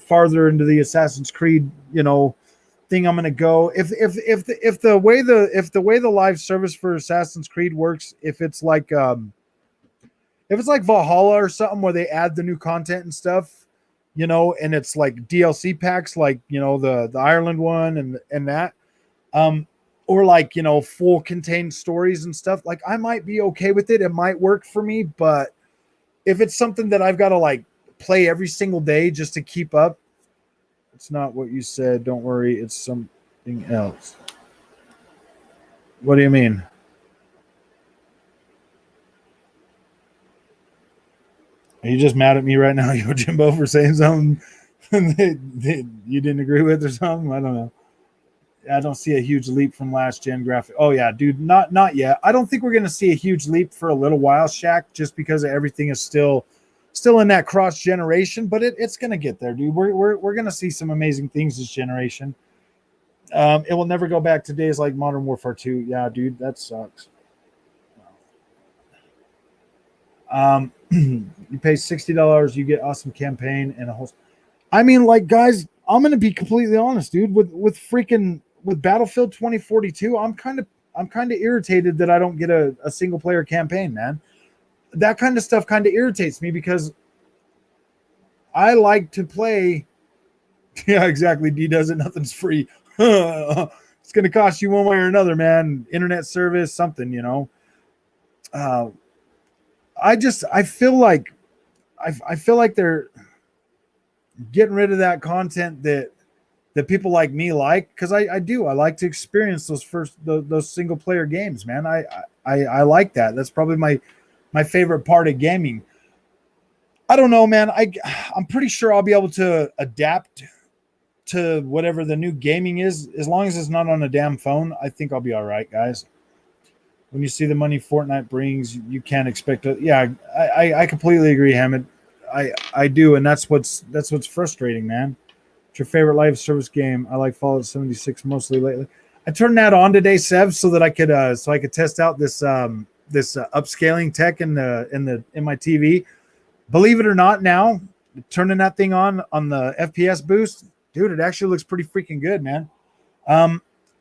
farther into the Assassin's Creed, you know, thing I'm going to go. If the way the live service for Assassin's Creed works, if it's like Valhalla or something where they add the new content and stuff, you know, and it's like DLC packs, like you know the Ireland one and that, um, or like you know full contained stories and stuff. Like I might be okay with it. It might work for me, but if it's something that I've got to like play every single day just to keep up, it's not what you said. Don't worry, it's something else. What do you mean? Are you just mad at me right now, Yo Jimbo, for saying something that you didn't agree with or something? I don't know. I don't see a huge leap from last gen graphic. Oh yeah, dude, not yet. I don't think we're gonna see a huge leap for a little while, Shaq, just because everything is still in that cross generation. But it's gonna get there, dude. We're gonna see some amazing things this generation. It will never go back to days like Modern Warfare 2. Yeah, dude, that sucks. You pay $60, you get awesome campaign and a whole. I mean, like, guys, I'm gonna be completely honest, dude. With Battlefield 2042, I'm kind of irritated that I don't get a single player campaign, man. That kind of stuff kind of irritates me because I like to play. Yeah, exactly. D does it. Nothing's free. It's gonna cost you one way or another, man. Internet service, something, you know. Uh, I feel like they're getting rid of that content that people like me like because I like to experience those single player games, man. I like that. That's probably my favorite part of gaming. I don't know, man. I'm pretty sure I'll be able to adapt to whatever the new gaming is, as long as it's not on a damn phone, I think I'll be all right, guys. When you see the money Fortnite brings, you can't expect it. Yeah, I completely agree, Hammond. I do, and that's what's frustrating, man. What's your favorite live service game? I like Fallout 76 mostly lately. I turned that on today, Sev, so that I could test out this upscaling tech in my TV. Believe it or not, now turning that thing on the FPS boost, dude, it actually looks pretty freaking good, man.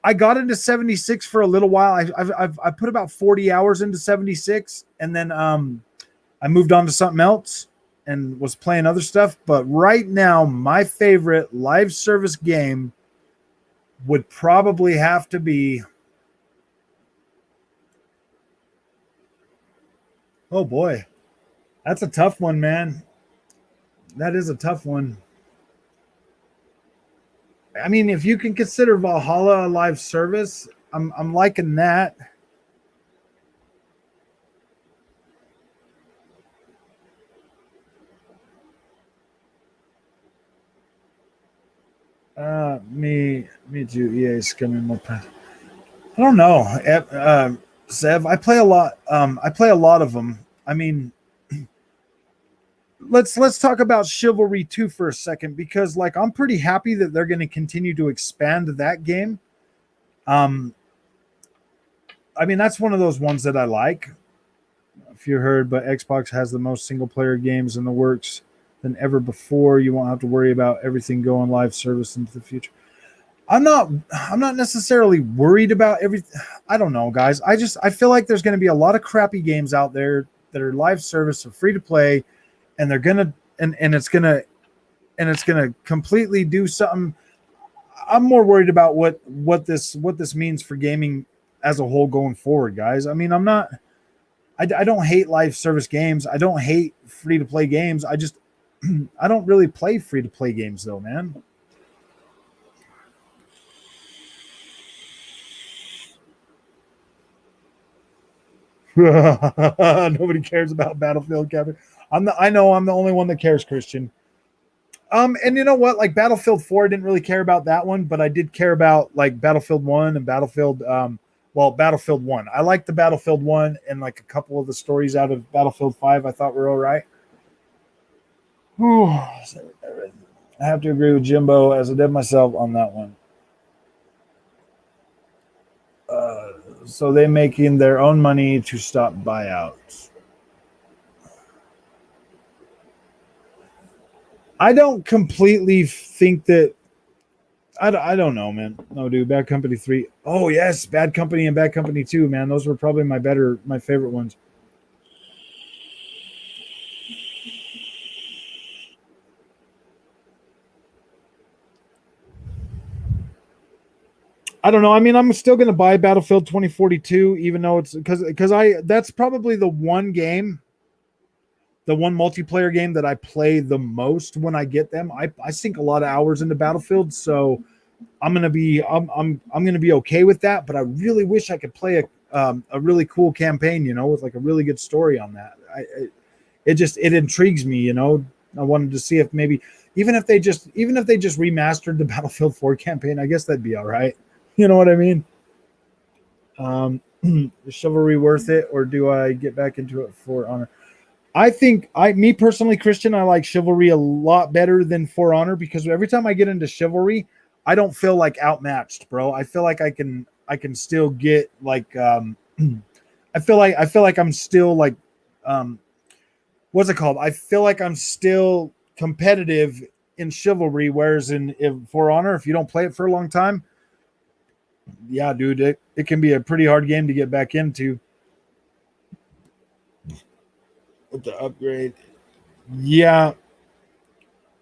I got into 76 for a little while. I put about 40 hours into 76, and then I moved on to something else and was playing other stuff. But right now, my favorite live service game would probably have to be. Oh boy, that's a tough one, man. That is a tough one. I mean, if you can consider Valhalla a live service, I'm liking that. Me too. EA scumming more. I don't know, Zev. I play a lot. I play a lot of them. I mean, let's talk about Chivalry 2 for a second, because like I'm pretty happy that they're going to continue to expand that game. I mean, that's one of those ones that I like. If you heard, but Xbox has the most single player games in the works than ever before. You won't have to worry about everything going live service into the future. I'm not necessarily worried about everything. I don't know, guys. I feel like there's going to be a lot of crappy games out there that are live service or free to play, and they're gonna and it's gonna completely do something. I'm more worried about what this means for gaming as a whole going forward, guys. I mean, I don't hate live service games. I don't hate free to play games. I just I don't really play free to play games though, man. Nobody cares about Battlefield, Kevin. I know I'm the only one that cares, Christian. And you know what? Like Battlefield 4, I didn't really care about that one, but I did care about like Battlefield 1 and Battlefield 1. I liked the Battlefield 1, and like a couple of the stories out of Battlefield 5 I thought were all right. Whew. I have to agree with Jimbo, as I did myself on that one. So they making their own money to stop buyouts. I don't completely think that. I don't know, man. No, dude. Bad Company 3. Oh yes, Bad Company and Bad Company 2, man. Those were probably my favorite ones. I don't know. I mean, I'm still going to buy Battlefield 2042, even though it's because that's probably the one game, the one multiplayer game that I play the most when I get them. I sink a lot of hours into Battlefield, so I'm gonna be okay with that. But I really wish I could play a really cool campaign, with like a really good story on that. It intrigues me, I wanted to see if maybe even if they just remastered the Battlefield 4 campaign, I guess that'd be all right. You know what I mean? Is Chivalry worth it, or do I get back into it for Honor? I think me personally, Christian, I like Chivalry a lot better than For Honor, because every time I get into Chivalry, I don't feel like outmatched, bro. I feel like I can still get like I feel like I'm still like what's it called? I feel like I'm still competitive in Chivalry, whereas in For Honor, if you don't play it for a long time, yeah, dude, it can be a pretty hard game to get back into. With the upgrade, yeah,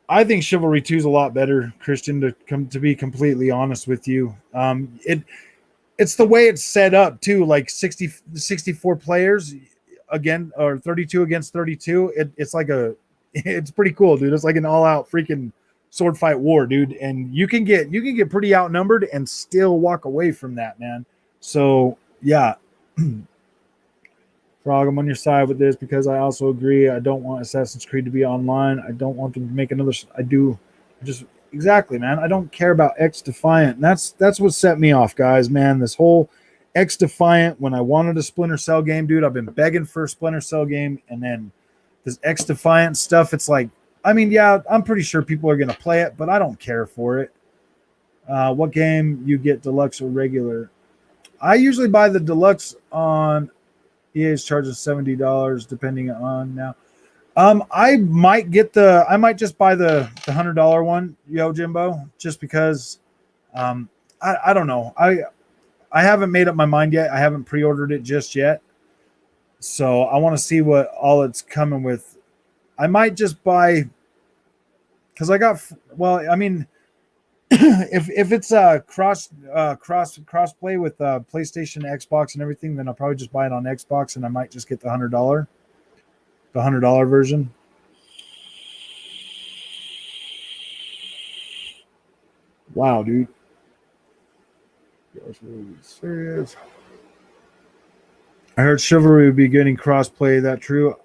I think Chivalry 2 is a lot better, Christian. To be completely honest with you, it's the way it's set up too. Like 64 players again, or 32 against 32. It's like it's pretty cool, dude. It's like an all out freaking sword fight war, dude. And you can get pretty outnumbered and still walk away from that, man. So yeah. Frog, I'm on your side with this because I also agree. I don't want Assassin's Creed to be online. I don't want them to make another. I do. exactly, man. I don't care about X Defiant. And that's what set me off, guys, man. This whole X Defiant, when I wanted a Splinter Cell game, dude, I've been begging for a Splinter Cell game, and then this X Defiant stuff, it's like, I mean, yeah, I'm pretty sure people are gonna play it, but I don't care for it. What game you get deluxe or regular? I usually buy the deluxe on EA's charging $70 depending on now. I might get I might just buy the $100 one, Yo Jimbo, just because. Um, I don't know. I haven't made up my mind yet. I haven't pre-ordered it just yet, so I want to see what all it's coming with. I might just buy because I got. Well, I mean, if it's cross play with PlayStation, Xbox, and everything, then I'll probably just buy it on Xbox, and I might just get the $100 version. Wow, dude. Gosh, really serious. I heard Chivalry would be getting crossplay. That true?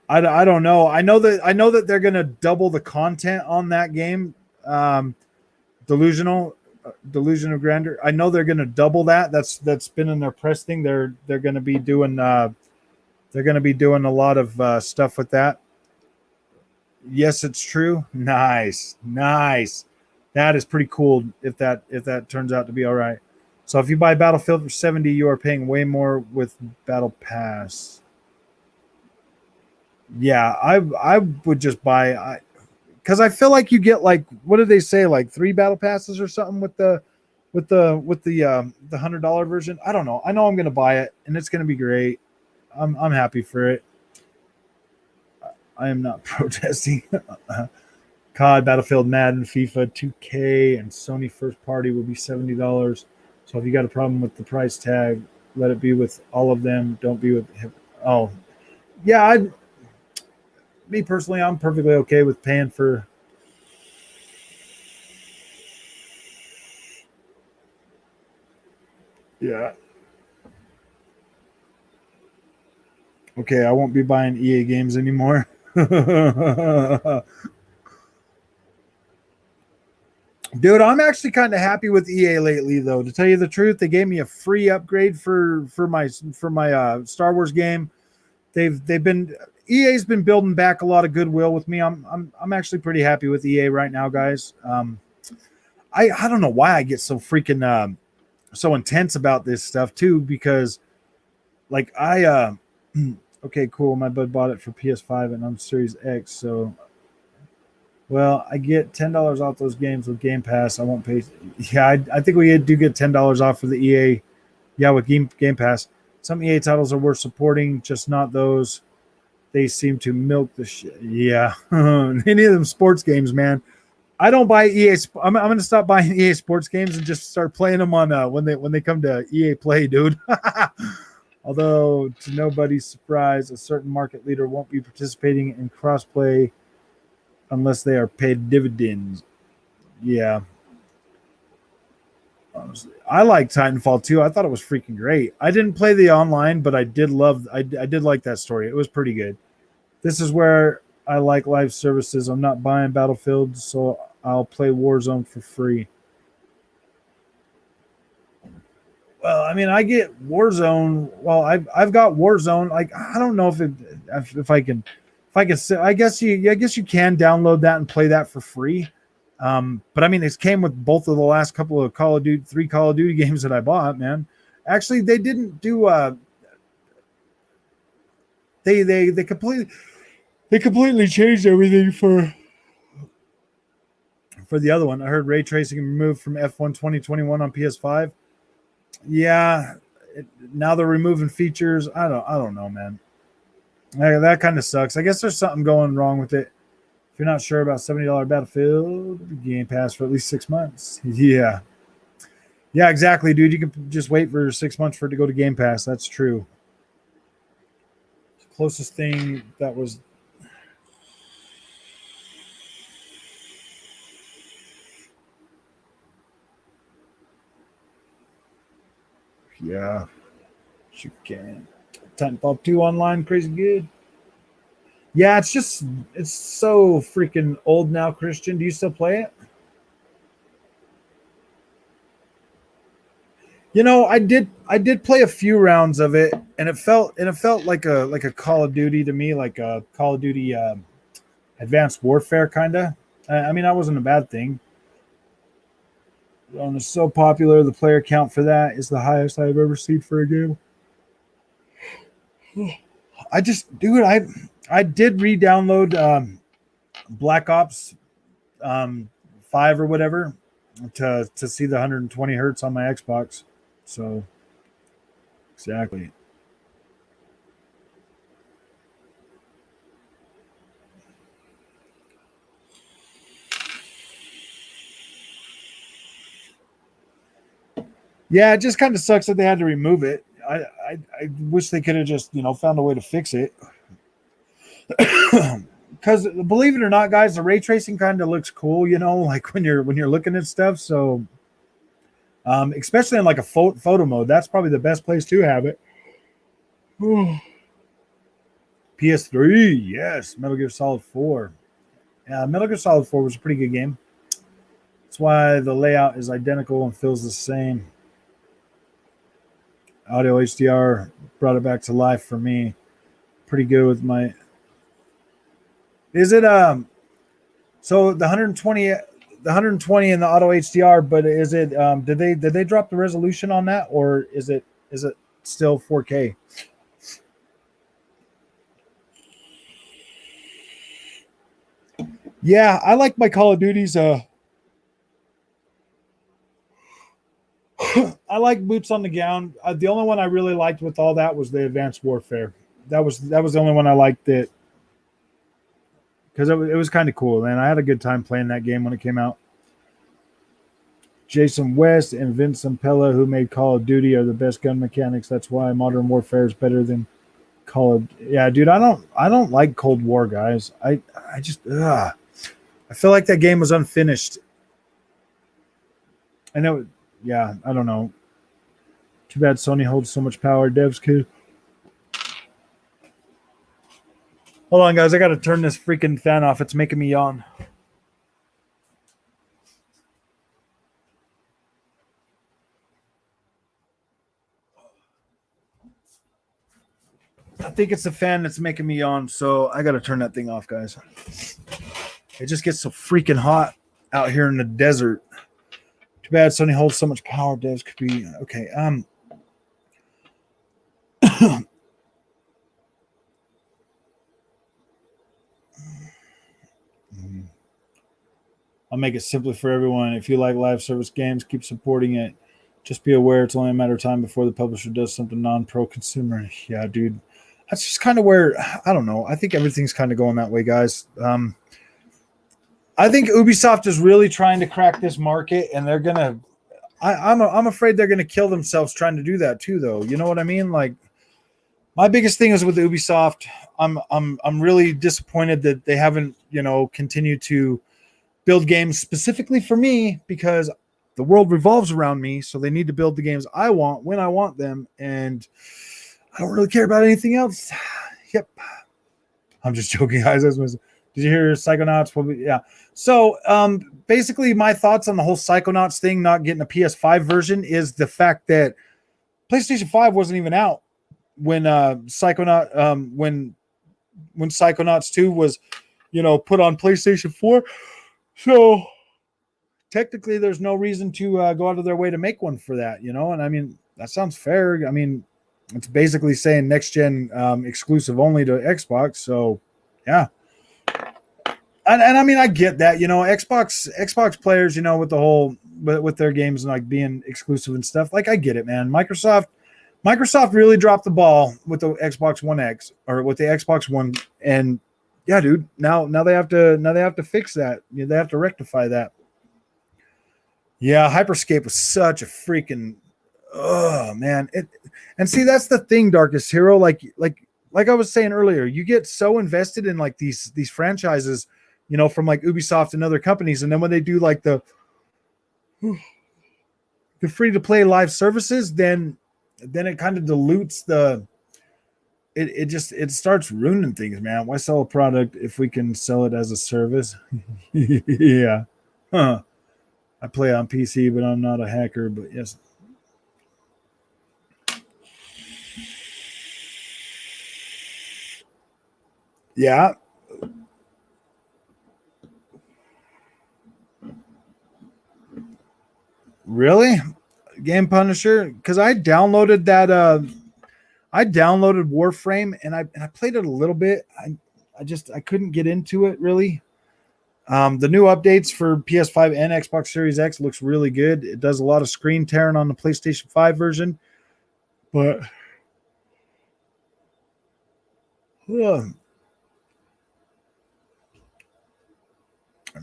I don't know. I know that they're gonna double the content on that game. Um, Delusion of Grandeur. I know they're gonna double that. That's been in their press thing. They're gonna be doing a lot of stuff with that. Yes, it's true. Nice, nice. That is pretty cool. If that turns out to be all right. So if you buy Battlefield for 70, you are paying way more with Battle Pass. Yeah, I would just buy because I feel like you get like what did they say like three battle passes or something with the $100 version. I don't know. I know I'm gonna buy it and it's gonna be great. I'm happy for it. I am not protesting. COD, Battlefield, Madden, FIFA, 2K, and Sony first party will be $70. So if you got a problem with the price tag, let it be with all of them. Don't be with. Oh, yeah. Me personally, I'm perfectly okay with paying for. Yeah. Okay, I won't be buying EA games anymore. Dude, I'm actually kind of happy with EA lately, though. To tell you the truth, they gave me a free upgrade for my Star Wars game. They've been EA's been building back a lot of goodwill with me. I'm actually pretty happy with EA right now, guys. I don't know why I get so freaking so intense about this stuff too, because like okay, cool. My bud bought it for PS5 and I'm Series X, so well, I get $10 off those games with Game Pass. I won't pay. Yeah, I think we do get $10 off for the EA. Yeah, with Game Pass. Some EA titles are worth supporting, just not those. They seem to milk the shit. Yeah, any of them sports games, man. I don't buy EA. I'm going to stop buying EA sports games and just start playing them on when they come to EA Play, dude. Although to nobody's surprise, a certain market leader won't be participating in crossplay unless they are paid dividends. Yeah, honestly. I like Titanfall 2. I thought it was freaking great. I didn't play the online, but I did like that story. It was pretty good. This is where I like live services. I'm not buying Battlefield, so I'll play Warzone for free. Well, I mean, I get Warzone. Well, I've got Warzone. Like, I don't know if I can I guess you can download that and play that for free. But I mean, it came with both of the last couple of three Call of Duty games that I bought. Man, actually, they didn't do. They completely changed everything for the other one. I heard ray tracing removed from F1 2021 on PS5. Yeah, now they're removing features. I don't know, man. That kind of sucks. I guess there's something going wrong with it. If you're not sure about $70 Battlefield Game Pass for at least 6 months, yeah, yeah, exactly, dude. You can just wait for 6 months for it to go to Game Pass. That's true. Closest thing that was, yeah, you can. Titanfall 2 online, crazy good. Yeah, it's so freaking old now, Christian. Do you still play it? I did play a few rounds of it, and it felt like a Call of Duty to me, like a Call of Duty Advanced Warfare kind of. I mean, that wasn't a bad thing. It's so popular. The player count for that is the highest I've ever seen for a game. I just, dude, I did re-download Black Ops um, 5 or whatever to see the 120 hertz on my Xbox. So exactly. Yeah, it just kind of sucks that they had to remove it. I wish they could have just found a way to fix it. Because believe it or not, guys, the ray tracing kind of looks cool. Like when you're looking at stuff. So especially in like a photo mode, that's probably the best place to have it. PS3, yes, Metal Gear Solid 4. Yeah, Metal Gear Solid 4 was a pretty good game. That's why the layout is identical and feels the same. Audio HDR brought it back to life for me. Pretty good with my. Is it so the 120 in the auto HDR, but is it did they drop the resolution on that, or is it still 4K? Yeah, I like my Call of Duties. I like boots on the ground. The only one I really liked with all that was the Advanced Warfare. That was the only one I liked it because it was kind of cool, man. I had a good time playing that game when it came out. Jason West and Vince Zampella, who made Call of Duty, are the best gun mechanics. That's why Modern Warfare is better than Call of. Yeah, dude, I don't like Cold War, guys. I just I feel like that game was unfinished. I know. Yeah, I don't know. Too bad Sony holds so much power. Devs could. Hold on, guys. I got to turn this freaking fan off. It's making me yawn. I think it's the fan that's making me yawn, so I got to turn that thing off, guys. It just gets so freaking hot out here in the desert. Too bad Sony holds so much power. Devs could be okay. I'll make it simpler for everyone. If you like live service games, keep supporting it. Just be aware it's only a matter of time before the publisher does something non-pro consumer. Yeah, dude. That's just kind of where I don't know. I think everything's kind of going that way, guys. I think Ubisoft is really trying to crack this market, and they're gonna. I'm afraid they're gonna kill themselves trying to do that too, though. You know what I mean? Like my biggest thing is with Ubisoft. I'm really disappointed that they haven't continued to build games specifically for me because the world revolves around me. So they need to build the games I want when I want them, and I don't really care about anything else. Yep, I'm just joking, guys. Did you hear Psychonauts? Yeah. So basically, my thoughts on the whole Psychonauts thing, not getting a PS5 version, is the fact that PlayStation 5 wasn't even out when when Psychonauts 2 was put on PlayStation 4. So technically, there's no reason to go out of their way to make one for that, and I mean that sounds fair. I mean, it's basically saying next gen exclusive only to Xbox. So yeah. And I mean, I get that, Xbox players, with the whole, with their games and like being exclusive and stuff. Like, I get it, man. Microsoft really dropped the ball with the Xbox One X or with the Xbox One, and yeah, dude. Now they have to fix that. They have to rectify that. Yeah, Hyperscape was such a freaking, oh man. And see, that's the thing, Darkest Hero. Like I was saying earlier, you get so invested in like these franchises, from like Ubisoft and other companies, and then when they do like the free to play live services, then it kind of dilutes it starts ruining things, man. Why sell a product if we can sell it as a service? Yeah. Huh. I play on PC, but I'm not a hacker. But yes. Yeah. Really? Game Punisher? Because I downloaded that I downloaded Warframe and I played it a little bit. I couldn't get into it really. The new updates for PS5 and Xbox Series X looks really good. It does a lot of screen tearing on the PlayStation 5 version, but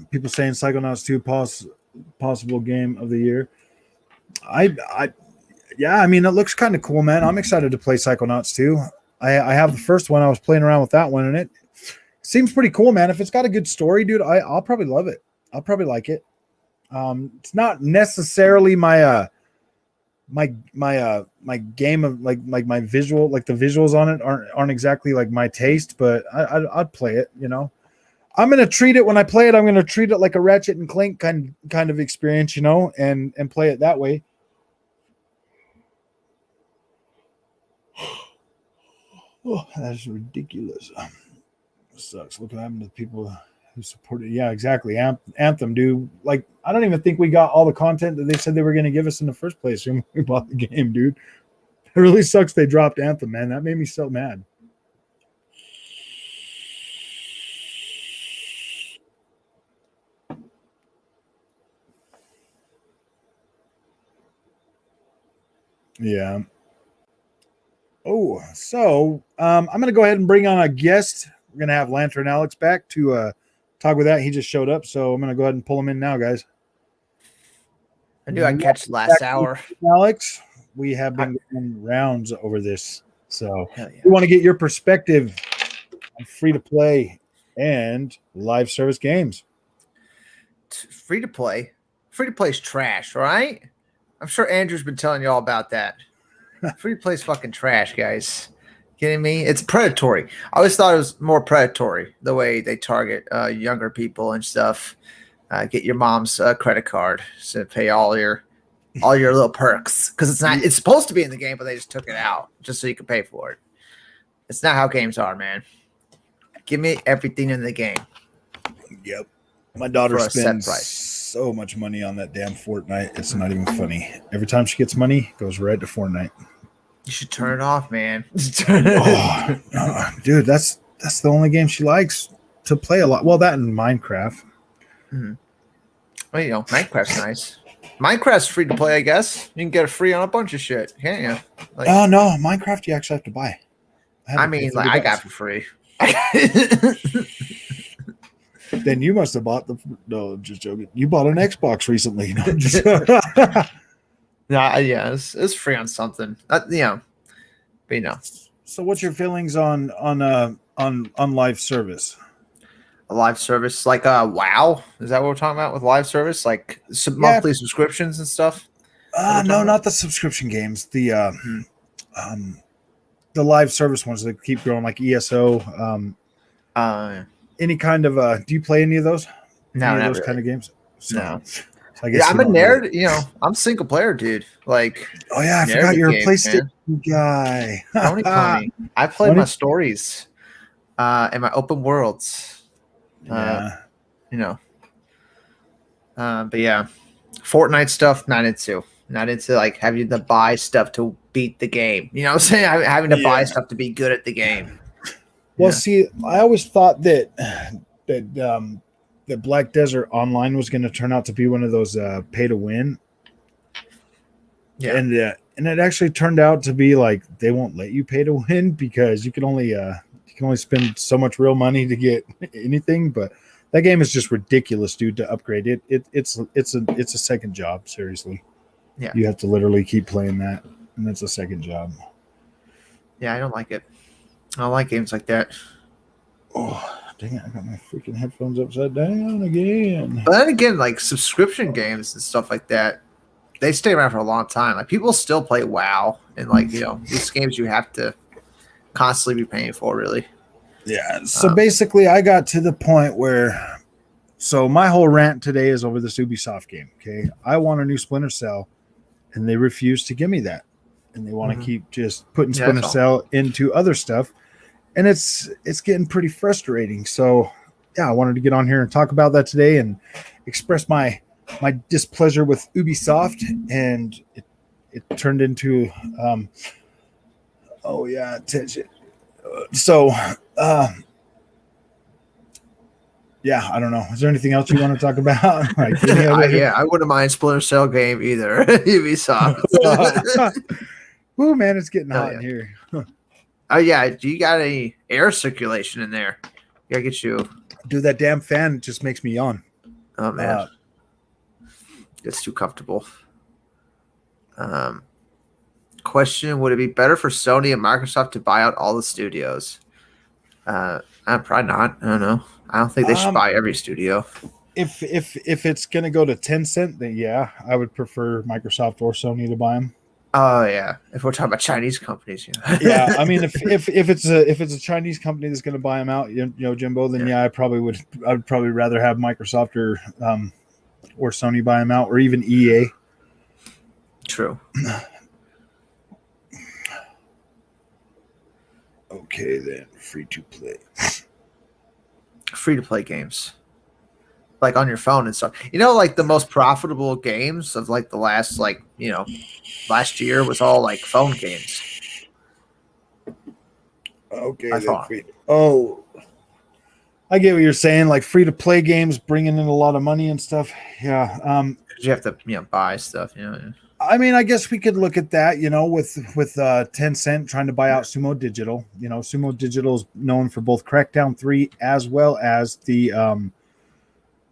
people saying Psychonauts 2 possible game of the year. Yeah, I mean, it looks kind of cool, man. I'm excited to play Psychonauts 2. I have the first one. I was playing around with that one, and it seems pretty cool, man. If it's got a good story, dude, I'll probably love it. I'll probably like it. It's not necessarily my game of like my visual, like the visuals on it aren't exactly like my taste, but I'd play it. You know, I'm gonna treat it when I play it. I'm gonna treat it like a Ratchet and Clank kind of experience, you know, and play it that way. Oh, that's ridiculous. Sucks. Look what happened to the people who supported. Yeah, exactly. Anthem, dude. Like, I don't even think we got all the content that they said they were going to give us in the first place when we bought the game, dude. It really sucks they dropped Anthem, man. That made me so mad. Yeah. Oh, so I'm going to go ahead and bring on a guest. We're going to have Lantern Alex back to talk with that. He just showed up, so I'm going to go ahead and pull him in now, guys. I knew I'd catch last hour. Alex, we have been going rounds over this. So we want to get your perspective on free-to-play and live service games. Free-to-play? Free-to-play is trash, all right? I'm sure Andrew's been telling you all about that. Free-to-play is fucking trash, guys. Kidding me? It's predatory. I always thought it was more predatory, the way they target younger people and stuff. Get your mom's credit card to pay all your little perks, because it's supposed to be in the game, but they just took it out just so you can pay for it. It's not how games are, man. Give me everything in the game. Yep. My daughter spends so much money on that damn Fortnite. It's not even funny. Every time she gets money, it goes right to Fortnite. You should turn it off, man. Dude, that's the only game she likes to play a lot. Well, that and Minecraft. Mm-hmm. Well, you know, Minecraft's nice. Minecraft's free to play, I guess. You can get it free on a bunch of shit, can't you? Like, oh no, Minecraft you actually have to buy. I got for free. Then you must have bought no, just joking. You bought an Xbox recently. No, yeah, it's free on something. But you know. So, what's your feelings on live service? A live service like WoW? Is that what we're talking about with live service? Like monthly subscriptions and stuff? No, not the subscription games. The live service ones that keep growing, like ESO. Any kind of do you play any of those? No, those really. Kind of games. So, no. So I guess I'm a nerd. You know, I'm single player, dude. Like, oh yeah, I forgot you're a PlayStation guy. I played my stories, and my open worlds. Yeah. You know. But yeah, Fortnite stuff. Not into like having to buy stuff to beat the game. You know what I'm saying? Having to buy stuff to be good at the game. Well, see, I always thought that Black Desert Online was going to turn out to be one of those pay to win. Yeah, and it actually turned out to be like they won't let you pay to win because you can only spend so much real money to get anything. But that game is just ridiculous, dude. To upgrade it, it's a second job. Seriously, yeah, you have to literally keep playing that, and that's a second job. Yeah, I don't like it. I don't like games like that. Oh, dang it. I got my freaking headphones upside down again. But then again, like subscription games and stuff like that, they stay around for a long time. Like people still play WoW and like, you know, these games you have to constantly be paying for, really. Yeah. So basically, I got to the point where, so my whole rant today is over this Ubisoft game. Okay, I want a new Splinter Cell, and they refuse to give me that, and they want to keep just putting Yeah, Splinter that's all. Cell into other stuff, and it's getting pretty frustrating. So yeah, I wanted to get on here and talk about that today and express my displeasure with Ubisoft, and it turned into oh yeah, attention. So yeah, I don't know. Is there anything else you want to talk about? Like any other? I wouldn't mind Splinter Cell game either. Ubisoft. Ooh, man, it's getting Hell hot yeah. in here. Oh yeah, do you got any air circulation in there? Gotta get you. Dude, that damn fan just makes me yawn. Oh man, it's too comfortable. Question: would it be better for Sony and Microsoft to buy out all the studios? Probably not. I don't know. I don't think they should buy every studio. If it's gonna go to Tencent, then yeah, I would prefer Microsoft or Sony to buy them. Oh yeah, if we're talking about Chinese companies, yeah. Yeah, I mean, if it's a Chinese company that's gonna buy them out, you know, Jimbo, then yeah, I would probably rather have Microsoft or Sony buy them out, or even EA. True. Okay, then free to play. Free to play games, like on your phone and stuff. You know, like the most profitable games of like the last last year was all like phone games. Okay, I then thought. I get what you're saying. Like free to play games bringing in a lot of money and stuff. Yeah. 'Cause you have to buy stuff. I mean, I guess we could look at that, with Tencent trying to buy out Sumo Digital. Sumo Digital is known for both Crackdown 3 as well as the the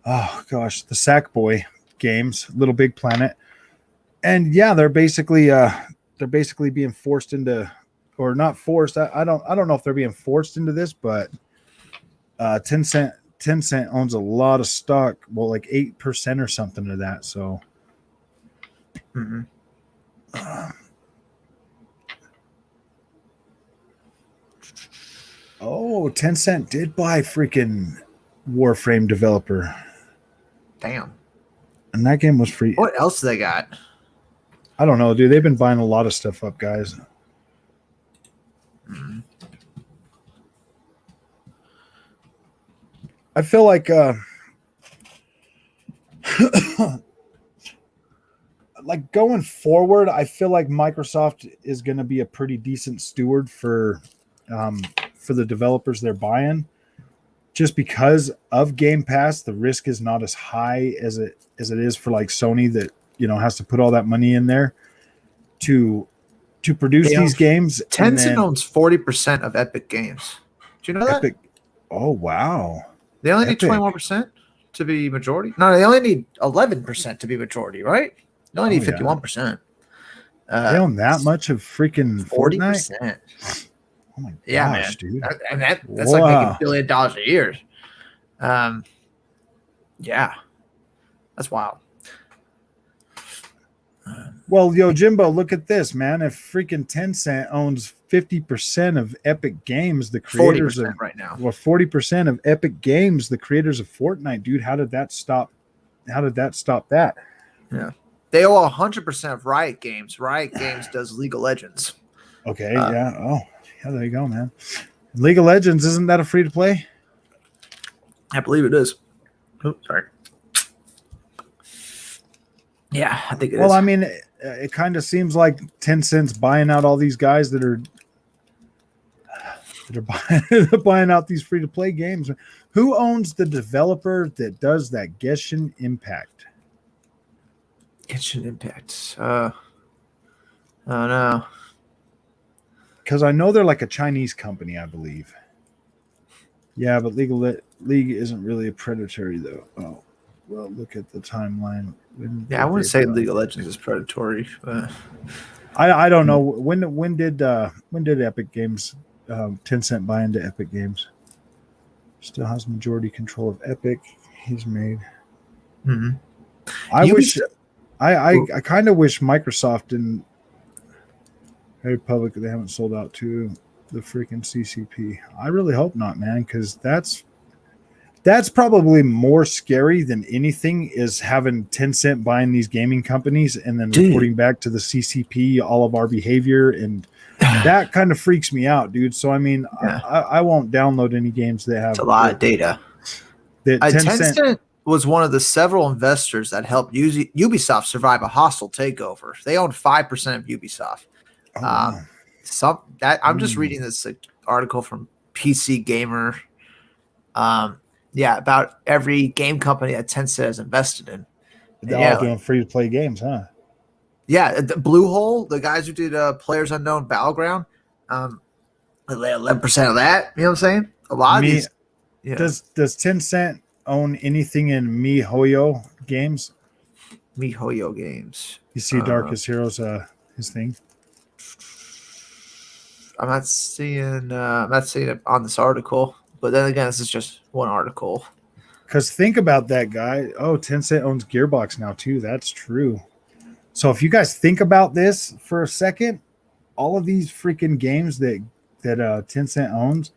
Sackboy games, Little Big Planet. And yeah, they're basically being forced into, or not forced. I don't know if they're being forced into this, but Tencent owns a lot of stock, well, like 8% or something of that. So Mm-hmm. Tencent did buy freaking Warframe developer, Damn. and that game was free. What else do they got? I don't know, dude. They've been buying a lot of stuff up, guys. Mm-hmm. I feel like like going forward, I feel like Microsoft is going to be a pretty decent steward for the developers they're buying, just because of Game Pass. The risk is not as high as it is for like Sony, that has to put all that money in there to produce these games. Tencent owns 40% of Epic Games. Do you know that? Epic. Oh wow. They only need Epic. 21% to be majority. No, they only need 11% to be majority, right? They only need 51%. They own that much of freaking 40%. 40%. Oh my gosh, Yeah, man. dude. That's like making $1 billion a year. Yeah. That's wild. Well, yo, Jimbo, look at this, man. If freaking Tencent owns 50% of Epic Games, the creators 40% of right now. Well, 40% of Epic Games, the creators of Fortnite, dude. How did that stop? How did that stop that? Yeah. They owe 100% of Riot Games. Riot Games does League of Legends. Okay, yeah. Oh, yeah, there you go, man. League of Legends, isn't that a free to play? I believe it is. Oh, sorry. Yeah, I think it is. Well, I mean, it kind of seems like Tencent's buying out all these guys that are buying out these free to play games. Who owns the developer that does that Genshin Impact? Genshin Impact. Oh no. Because I know they're like a Chinese company, I believe. Yeah, but League isn't really a predatory though. Oh, well, look at the timeline. Yeah, I wouldn't say League of Legends is predatory. But I don't know when did Epic Games Tencent buy into Epic Games? Still has majority control of Epic. He's made. mm-hmm. I kind of wish Microsoft and Republic, they haven't sold out too. the freaking CCP. I really hope not, man, because that's probably more scary than anything is having Tencent buying these gaming companies and then Dude. reporting back to the CCP all of our behavior, and that kind of freaks me out, dude. So I mean, Yeah. I won't download any games that have It's a lot of data. that Tencent. Tencent was one of the several investors that helped Ubisoft survive a hostile takeover. They owned 5% of Ubisoft. Oh, wow. I'm just reading this article from PC Gamer. About every game company that Tencent has invested in. They're all doing free to play games, huh? Yeah, the Bluehole, the guys who did Players Unknown Battleground, they 11% of that. You know what I'm saying? A lot of these. Yeah. Does Tencent own anything in MiHoYo games? MiHoYo Games. You see Darkest Heroes, his thing. I'm not seeing it on this article, but then again, this is just one article. Because think about that, guy. Oh, Tencent owns Gearbox now too. That's true. So if you guys think about this for a second, all of these freaking games that Tencent owns,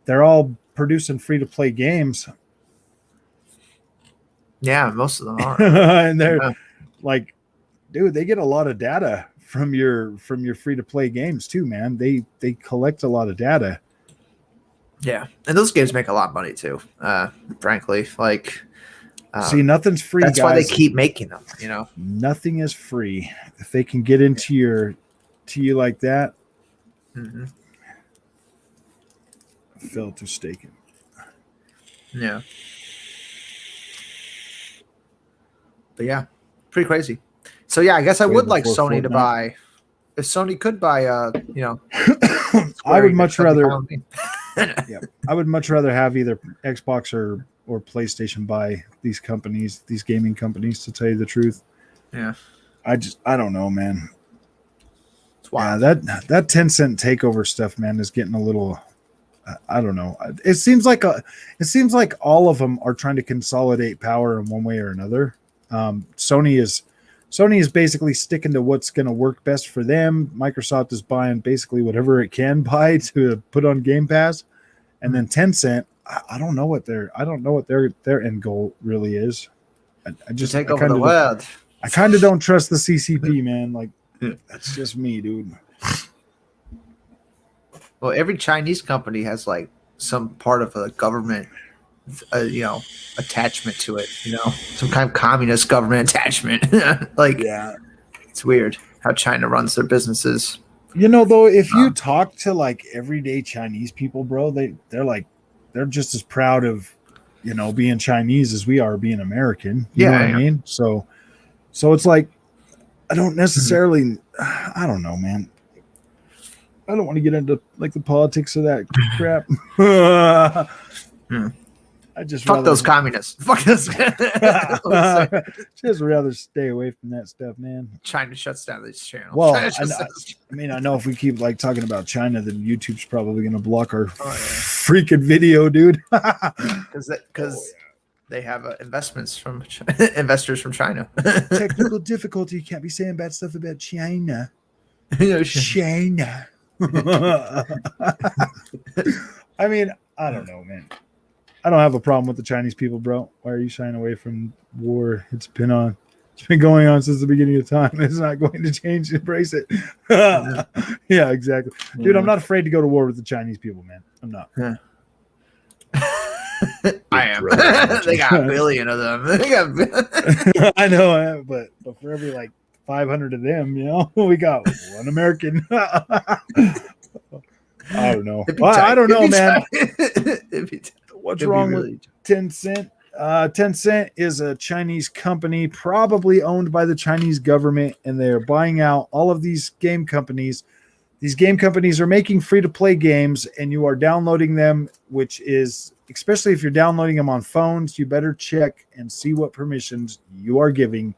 they're all producing free to play games. Yeah, most of them are. And they're like, dude, they get a lot of data from your free to play games too, man. They collect a lot of data. Yeah, and those games make a lot of money too. Frankly, like, see, nothing's free. That's guys. why they keep making them. You know, nothing is free. If they can get into you like that, fell to staking. Yeah. But yeah, pretty crazy. So yeah, I guess I would like Sony to buy. If Sony could buy, I would much rather. Yeah, I would much rather have either Xbox or PlayStation buy these companies, these gaming companies. To tell you the truth, yeah, I don't know, man. It's wild. Yeah, that Tencent takeover stuff, man, is getting a little. I don't know. It seems like all of them are trying to consolidate power in one way or another. Sony is basically sticking to what's going to work best for them. Microsoft is buying basically whatever it can buy to put on Game Pass, and then Tencent. I don't know what their end goal really is. I just take over the world. I kind of don't trust the CCP, man. Like that's just me, dude. Well, every Chinese company has like some part of a government, attachment to it. Some kind of communist government attachment. Yeah, it's weird how China runs their businesses. Though, if you talk to like everyday Chinese people, bro, they're just as proud of, being Chinese as we are being American. You know what I mean? So it's like, I don't necessarily, I don't know, man. I don't want to get into like the politics of that crap. I just fuck those communists. Fuck those. Just rather stay away from that stuff, man. China shuts down these channels. Well, I know if we keep like talking about China, then YouTube's probably going to block our freaking video, dude. Because they have investments from investors from China. Technical difficulty. You can't be saying bad stuff about China. China. I mean, I don't know, man. I don't have a problem with the Chinese people, bro. Why are you shying away from war? It's been going on since the beginning of time. It's not going to change. Embrace it. Yeah, exactly. Dude, I'm not afraid to go to war with the Chinese people, man. I'm not. Yeah. I am. They got a billion of them. I know, but for every like 500 of them, we got one American. I don't know. I don't know, man. What's wrong with Tencent? Tencent is a Chinese company, probably owned by the Chinese government, and they're buying out all of these game companies. These game companies are making free-to-play games, and you are downloading them, which is, especially if you're downloading them on phones, you better check and see what permissions you are giving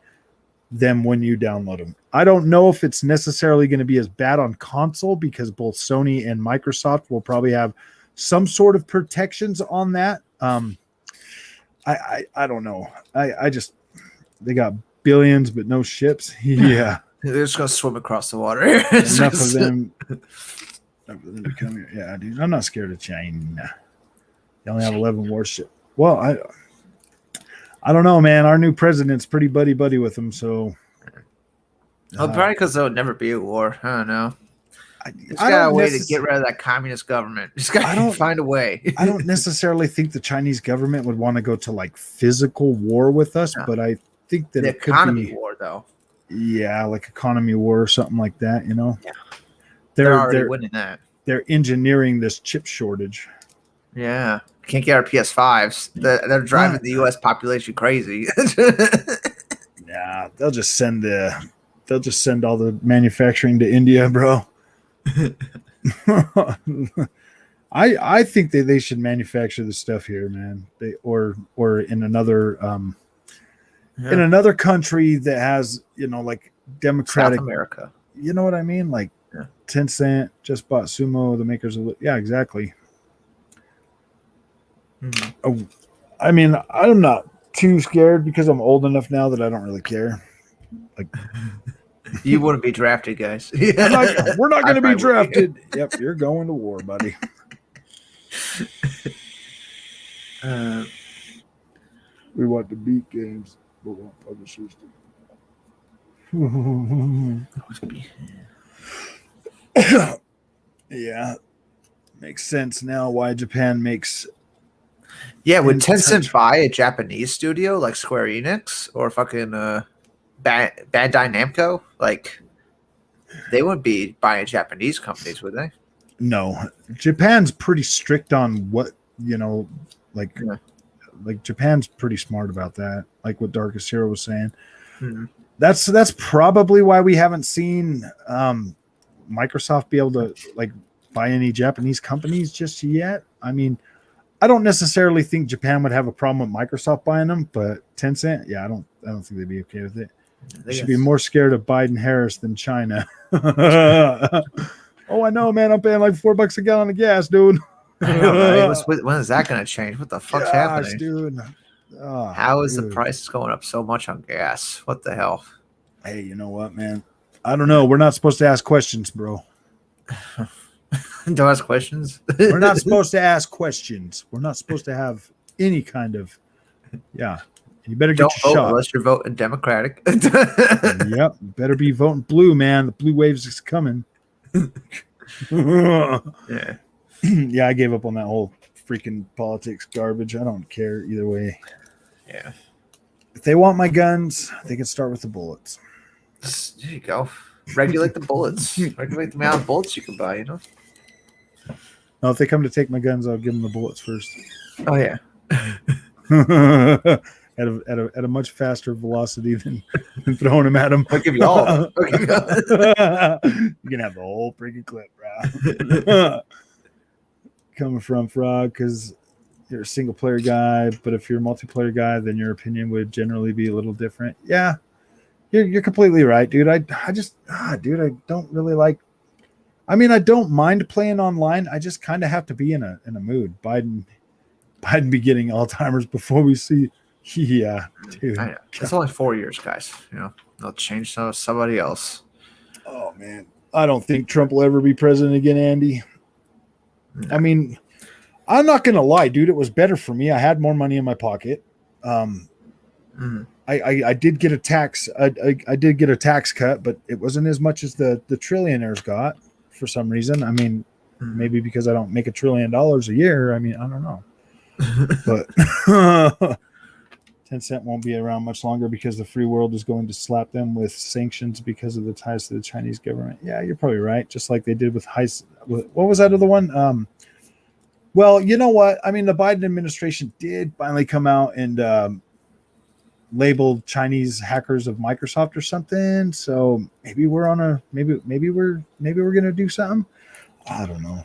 them when you download them. I don't know if it's necessarily going to be as bad on console because both Sony and Microsoft will probably have some sort of protections on that. I don't know. They got billions but no ships. Yeah. They're just gonna swim across the water. Enough of them. Yeah, dude, I'm not scared of China. They only have 11 warships. Well, I don't know, man. Our new president's pretty buddy with them, so Well, probably because there would never be a war. I don't know. Just I got a don't way to get rid of that communist government. Just got to find a way. I don't necessarily think the Chinese government would want to go to like physical war with us, but I think that the it could economy be war, though. Yeah, like economy war or something like that. You know, yeah, they're already winning that. They're engineering this chip shortage. Yeah, can't get our PS5s. They're driving the U.S. population crazy. Yeah, they'll just send all the manufacturing to India, bro. I think that they should manufacture the stuff here, man. Or in another in another country that has, like democratic South America. You know what I mean? Like Tencent just bought Sumo, the makers of exactly. Mm-hmm. I mean, I'm not too scared because I'm old enough now that I don't really care. Like you wouldn't be drafted, guys. We're not going to be drafted. Yep, you're going to war, buddy. We want to beat games, but want publishers to. Yeah, makes sense now why Japan makes. Yeah, would Tencent buy a Japanese studio like Square Enix or fucking Bandai Namco? Like, they wouldn't be buying Japanese companies, would they? No, Japan's pretty strict on what like Japan's pretty smart about that. Like what Darkest Hero was saying. Mm-hmm. That's probably why we haven't seen Microsoft be able to like buy any Japanese companies just yet. I mean, I don't necessarily think Japan would have a problem with Microsoft buying them, but Tencent, yeah, I don't think they'd be okay with it. They should be more scared of Biden Harris than China. Oh, I know, man. I'm paying like $4 a gallon of gas, dude. I know, right? When is that going to change? What the fuck's happening, dude? How is the price going up so much on gas? What the hell? Hey, you know what, man? I don't know. We're not supposed to ask questions, bro. Don't ask questions. We're not supposed to ask questions. We're not supposed to have any kind of. Yeah. You better get your shot. Unless you're voting Democratic. Yep. You better be voting blue, man. The blue waves is coming. Yeah. Yeah, I gave up on that whole freaking politics garbage. I don't care either way. Yeah. If they want my guns, they can start with the bullets. There you go. Regulate the bullets. Regulate the amount of bullets you can buy, No, if they come to take my guns, I'll give them the bullets first. Oh, yeah. at a much faster velocity than throwing them at them. I'll give you all. You can have the whole freaking clip, bro. Coming from Frog, because you're a single player guy, but if you're a multiplayer guy, then your opinion would generally be a little different. Yeah, you're completely right, dude. I don't really like. I mean, I don't mind playing online. I just kind of have to be in a mood. Biden be getting Alzheimer's before we see. Yeah, dude. I know. It's only 4 years, guys. They'll change somebody else. Oh man, I don't think Trump will ever be president again, Andy. No. I mean, I'm not gonna lie, dude. It was better for me. I had more money in my pocket. I did get a tax. I did get a tax cut, but it wasn't as much as the trillionaires got for some reason. I mean, maybe because I don't make $1 trillion a year. I mean, I don't know. But Tencent won't be around much longer because the free world is going to slap them with sanctions because of the ties to the Chinese government. Yeah, you're probably right. Just like they did with what was that other one? Well, you know what? I mean, the Biden administration did finally come out and label Chinese hackers of Microsoft or something. So maybe we're on a maybe we're gonna do something. I don't know.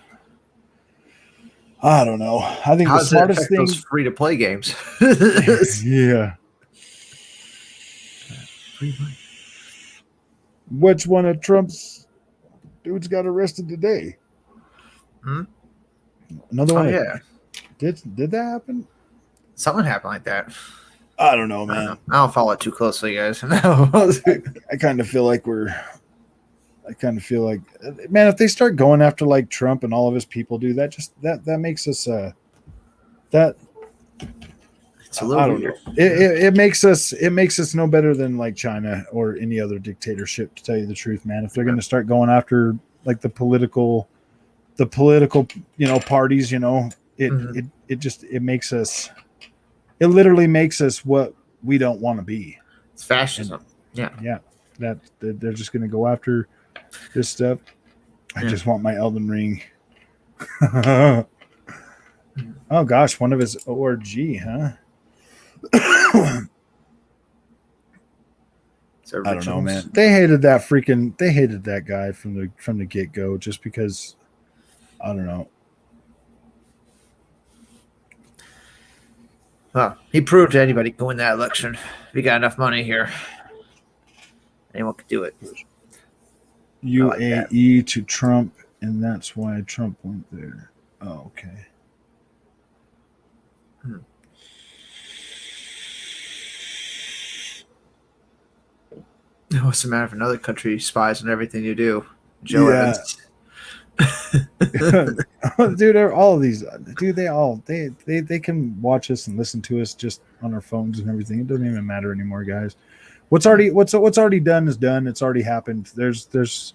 I think the smartest thing those free to play games. Yeah. Which one of Trump's dudes got arrested today? Another one. Yeah. Did that happen? Something happened like that. I don't know, man. I don't follow it too closely, guys. No. I kind of feel like we're I kind of feel like, man, if they start going after like Trump and all of his people do that, just that makes us that It's a little I don't weird. know. It makes us no better than like China or any other dictatorship, to tell you the truth, man. If they're going to start going after like the political, parties, Mhm. it makes us, it literally makes us what we don't want to be. It's fascism. Yeah. Yeah, that they're just going to go after this stuff. I Yeah. just want my Elden Ring. Oh gosh, one of his ORG, huh? It's I don't know, originals. man. They hated that guy from the get go, just because I don't know. Well, he proved to anybody can win that election. If you got enough money here, anyone could do it. UAE to Trump, and that's why Trump went there. Oh, okay. What's the matter if another country spies on everything you do? Joe Yeah. Evans. Dude, all of these, dude, they can watch us and listen to us just on our phones and everything. It doesn't even matter anymore, guys. What's already done is done. It's already happened. There's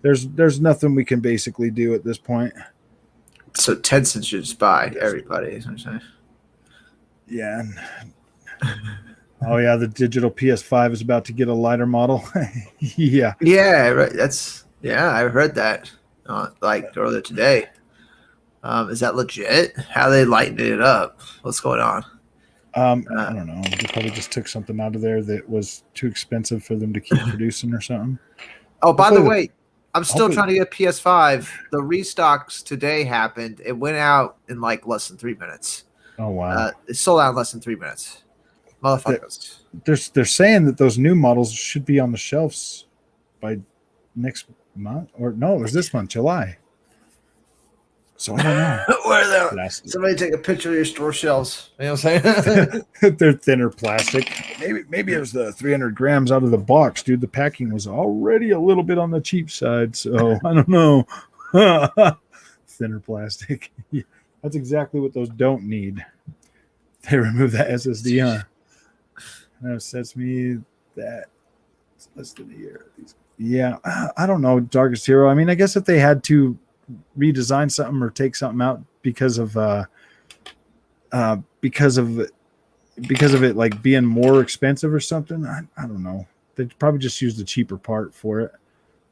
nothing we can basically do at this point. So Tencent should spy everybody. Is what I'm saying. Yeah. Oh yeah, the digital PS5 is about to get a lighter model. Yeah. Yeah, right. I heard that like earlier today. Is that legit? How they lightened it up? What's going on? I don't know. They probably just took something out of there that was too expensive for them to keep producing or something. Oh, by the Hopefully way, I'm still trying to get PS5. The restocks today happened. It went out in like less than 3 minutes. Oh wow. It sold out in less than 3 minutes. Motherfuckers. They're saying that those new models should be on the shelves by next month, or no, it was this month, July. So I don't know. Where they somebody take a picture of your store shelves. You know what I'm saying? They're thinner plastic. Maybe it was the 300 grams out of the box, dude. The packing was already a little bit on the cheap side, so I don't know. Thinner plastic. Yeah, that's exactly what those don't need. They remove that SSD, huh? That sets me that it's less than a year. Yeah, I don't know, Darkest Hero. I mean, I guess if they had to redesign something or take something out because of it like being more expensive or something, I don't know. They'd probably just use the cheaper part for it.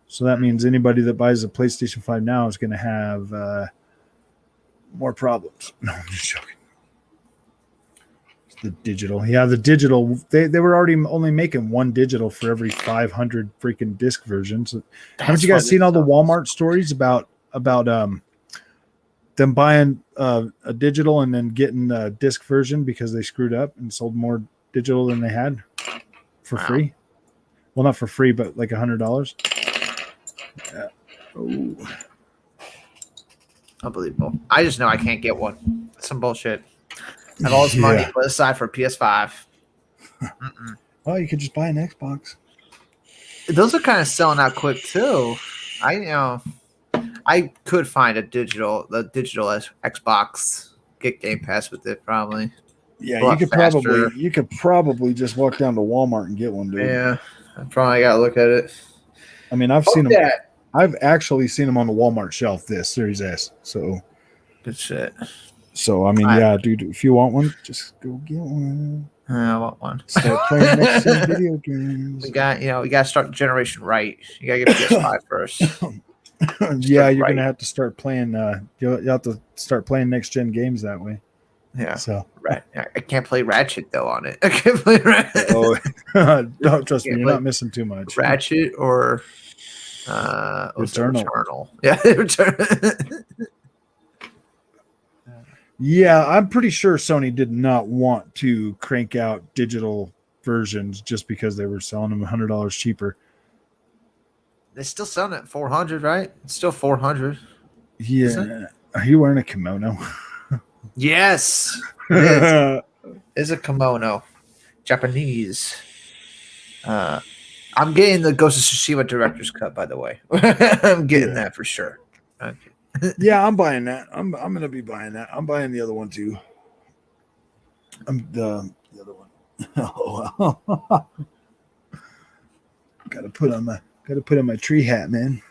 So that means anybody that buys a PlayStation 5 now is going to have more problems. No, I'm just joking. The digital, they were already only making one digital for every 500 freaking disc versions. Haven't you guys seen all the Walmart stories about them buying a digital and then getting a disc version because they screwed up and sold more digital than they had for free? Well, not for free, but like $100. Yeah. Oh, Unbelievable. I just know I can't get one. That's some bullshit. I have all this money put aside for a PS5. Well, you could just buy an Xbox. Those are kind of selling out quick too. I could find the digital Xbox, get Game Pass with it probably. Yeah, you could probably just walk down to Walmart and get one, dude. Yeah, I probably gotta look at it. I mean, I've seen them. I've actually seen them on the Walmart shelf. This Series S. So good shit. So I mean, yeah, dude. If you want one, just go get one. I want one. Start playing next gen video games. We got to start the generation right. You gotta get PS5 first. Yeah, you're gonna have to start playing. You'll have to start playing next gen games that way. Yeah. So I can't play Ratchet though on it. I can't play Ratchet. Oh, don't trust me. You're not missing too much. Ratchet or Returnal. Yeah, Returnal. Yeah, I'm pretty sure Sony did not want to crank out digital versions just because they were selling them $100 cheaper. They're still selling it at $400, right? It's still $400. Yeah. Are you wearing a kimono? Yes. It is a kimono. Japanese. I I'm getting the Ghost of Tsushima director's cut, by the way. I'm getting that for sure. Okay. Yeah, I'm buying that. I'm gonna be buying that. I'm buying the other one too. I'm the other one. Oh wow. gotta put on my tree hat, man.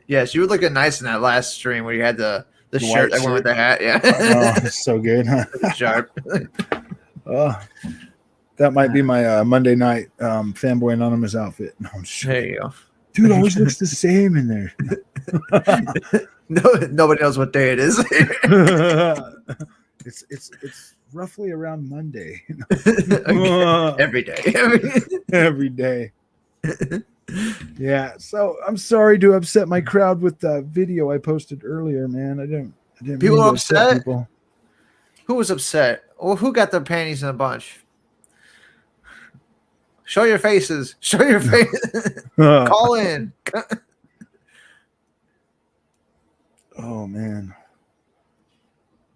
Yes, you were looking nice in that last stream where you had the shirt white that went with shirt. the hat. Yeah. Oh, it's so good, huh? Sharp. Oh, that might be my Monday night Fanboy Anonymous outfit. No, I'm just There you go. dude, always looks the same in there. No, nobody knows what day it is. It's roughly around Monday. Every day. Every day. Yeah. So I'm sorry to upset my crowd with the video I posted earlier, man. I didn't People mean to are upset? people. Who was upset? Well, who got their panties in a bunch? Show your faces. Show your face. Call in. Oh man.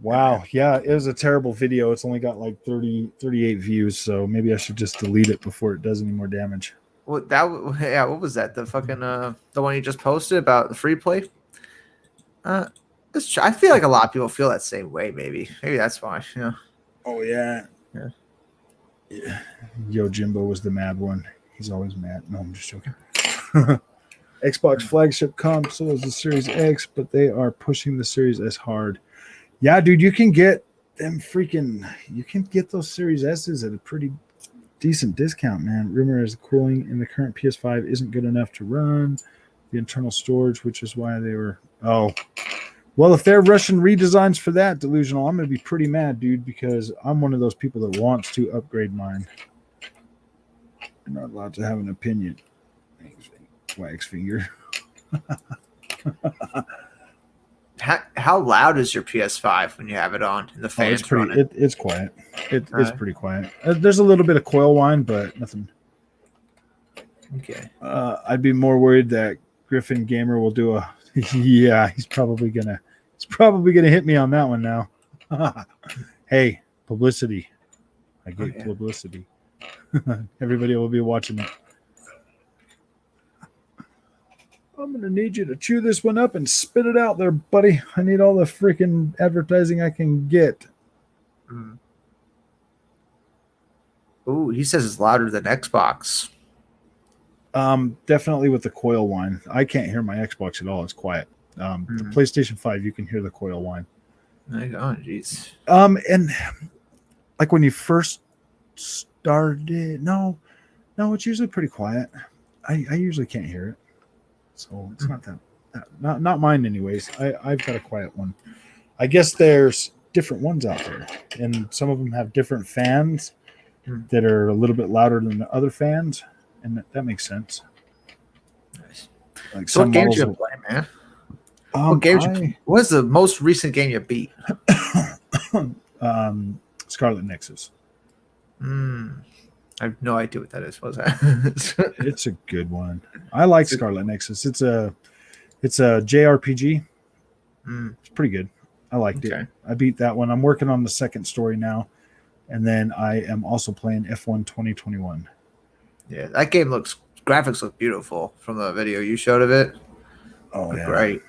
Wow. Yeah, it was a terrible video. It's only got like 38 views, so maybe I should just delete it before it does any more damage. What what was that? The fucking the one you just posted about the free play? I feel like a lot of people feel that same way, maybe that's why. Yeah. Oh yeah. Yeah. Yo Jimbo was the mad one. He's always mad. No, I'm just joking. Xbox flagship console is the Series X, but they are pushing the Series S hard. Yeah, dude, you can get those Series S's at a pretty decent discount, man. Rumor is the cooling in the current PS5 isn't good enough to run the internal storage, which is why they were. Oh, well, if they're rushing redesigns for that, Delusional, I'm going to be pretty mad, dude, because I'm one of those people that wants to upgrade mine. You're not allowed to have an opinion. Wax finger. How loud is your PS5 when you have it on and the fans it's pretty. running? It's quiet. It's pretty quiet. There's a little bit of coil whine, but nothing. Okay. I'd be more worried that Griffin Gamer will do a. Yeah, he's probably gonna hit me on that one now. Hey, publicity. I get publicity. Everybody will be watching it. I'm going to need you to chew this one up and spit it out there, buddy. I need all the freaking advertising I can get. Mm. Ooh, he says it's louder than Xbox. Definitely with the coil whine. I can't hear my Xbox at all. It's quiet. The PlayStation 5, you can hear the coil whine. Oh, jeez. And like when you first started, no, it's usually pretty quiet. I usually can't hear it. So it's not that not mine anyways. I've got a quiet one. I guess there's different ones out there, and some of them have different fans that are a little bit louder than the other fans, and that makes sense. Nice. Like so what games you play, man? What's the most recent game you beat? Scarlet Nexus. I have no idea what that is. What's that? It's a good one. I like Scarlet Nexus. It's a JRPG. It's pretty good. I liked it. I beat that one. I'm working on the second story now, and then I am also playing F1 2021. Yeah, that game graphics look beautiful from the video you showed of it. Oh yeah, great.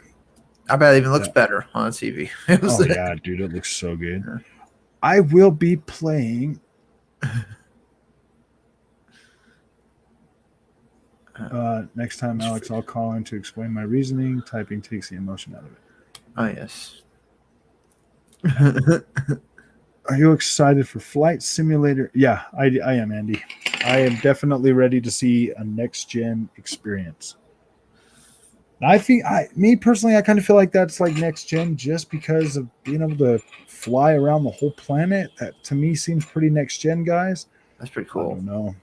I bet it even looks better on TV. Yeah, dude, it looks so good. Yeah. I will be playing. Next time, Alex, I'll call in to explain my reasoning. Typing takes the emotion out of it. Oh, yes. Are you excited for Flight Simulator? Yeah, I am, Andy. I am definitely ready to see a next-gen experience. I think, me personally, I kind of feel like that's like next-gen just because of being able to fly around the whole planet. That, to me, seems pretty next-gen, guys. That's pretty cool. I don't know.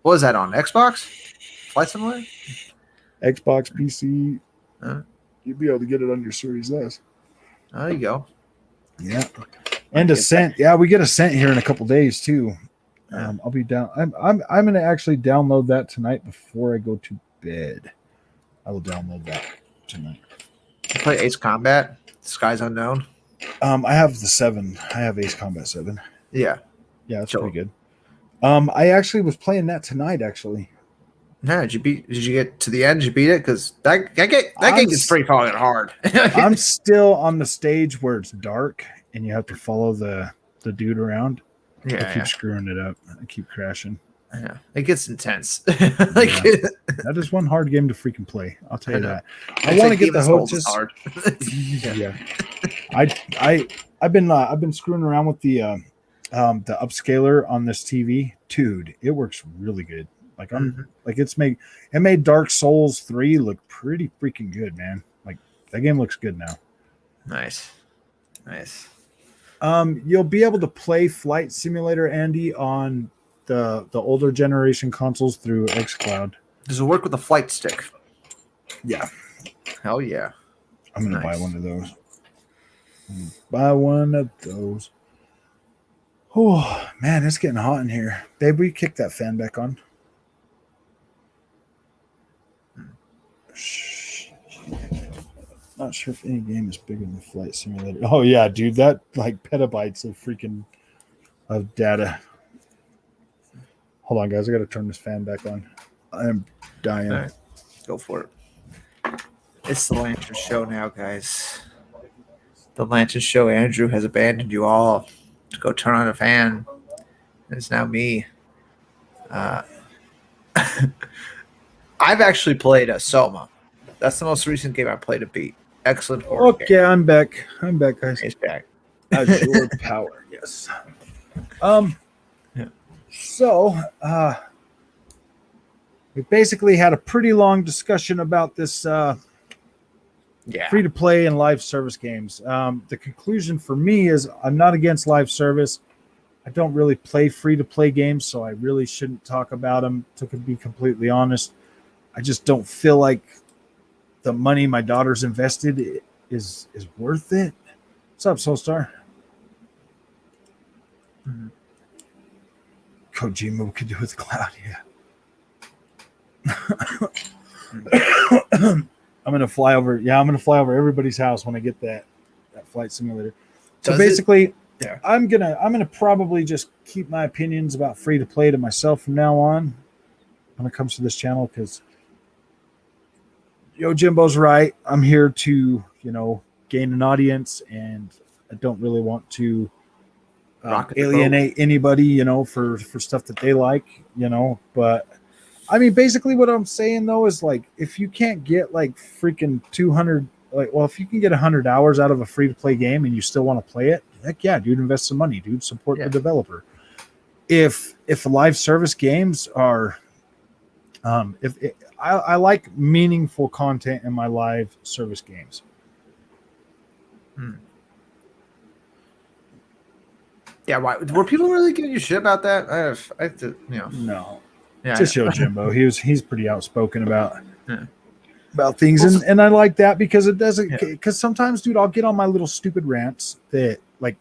What was that on Xbox? Flight Simulator? Xbox, PC. You'd be able to get it on your Series S. There you go. Yeah. And Ascent. Yeah, we get Ascent here in a couple days too. I'll be down. I'm going to actually download that tonight before I go to bed. I will download that tonight. You play Ace Combat? Skies Unknown? I have the 7. I have Ace Combat 7. Yeah. Yeah, that's pretty good. I actually was playing that tonight, actually. No, did you get to the end? Did you beat it? Because that I'm game is s- pretty fucking hard. I'm still on the stage where it's dark and you have to follow the dude around. I keep screwing it up. I keep crashing. Yeah, it gets intense. Yeah. That is one hard game to freaking play. I'll tell you that. I want to get the Souls hostess. hard. Yeah. I've been screwing around with the upscaler on this TV. Dude, it works really good. Like it made Dark Souls 3 look pretty freaking good, man. Like that game looks good now. Nice. You'll be able to play Flight Simulator, Andy, on the older generation consoles through xCloud. Does it work with a flight stick? Yeah. Hell yeah. I'm gonna buy one of those. Buy one of those. Oh man, it's getting hot in here. Babe, will you kick that fan back on? Not sure if any game is bigger than Flight Simulator. Oh yeah, dude, that like petabytes of data. Hold on, guys. I got to turn this fan back on. I am dying. All right. Go for it. It's the Lantern Show now, guys. The Lantern Show. Andrew has abandoned you all to go turn on a fan. It's now me. I've actually played a Soma. That's the most recent game I played to beat. Excellent horror Okay, game. I'm back, guys. He's back. Azure Power, yes. Yeah. So, we basically had a pretty long discussion about this free to play and live service games. The conclusion for me is I'm not against live service. I don't really play free to play games, so I really shouldn't talk about them, to be completely honest. I just don't feel like the money my daughter's invested is worth it. What's up, Soulstar? Mm-hmm. Kojima could do with the cloud, yeah. I'm gonna fly over everybody's house when I get that flight simulator. So basically, I'm gonna probably just keep my opinions about free to play to myself from now on when it comes to this channel, because Yo Jimbo's right. I'm here to, gain an audience, and I don't really want to alienate anybody, for stuff that they like, but I mean, basically what I'm saying though is, like, if you can't get like freaking 200, if you can get 100 hours out of a free to play game and you still want to play it, heck yeah, dude, invest some money, dude, support the developer. If live service games are, I like meaningful content in my live service games. Yeah, why were people really giving you shit about that? I have to, No. Yeah, just Yo Jimbo. He's pretty outspoken about things, and I like that because it doesn't. Because sometimes, dude, I'll get on my little stupid rants that I'm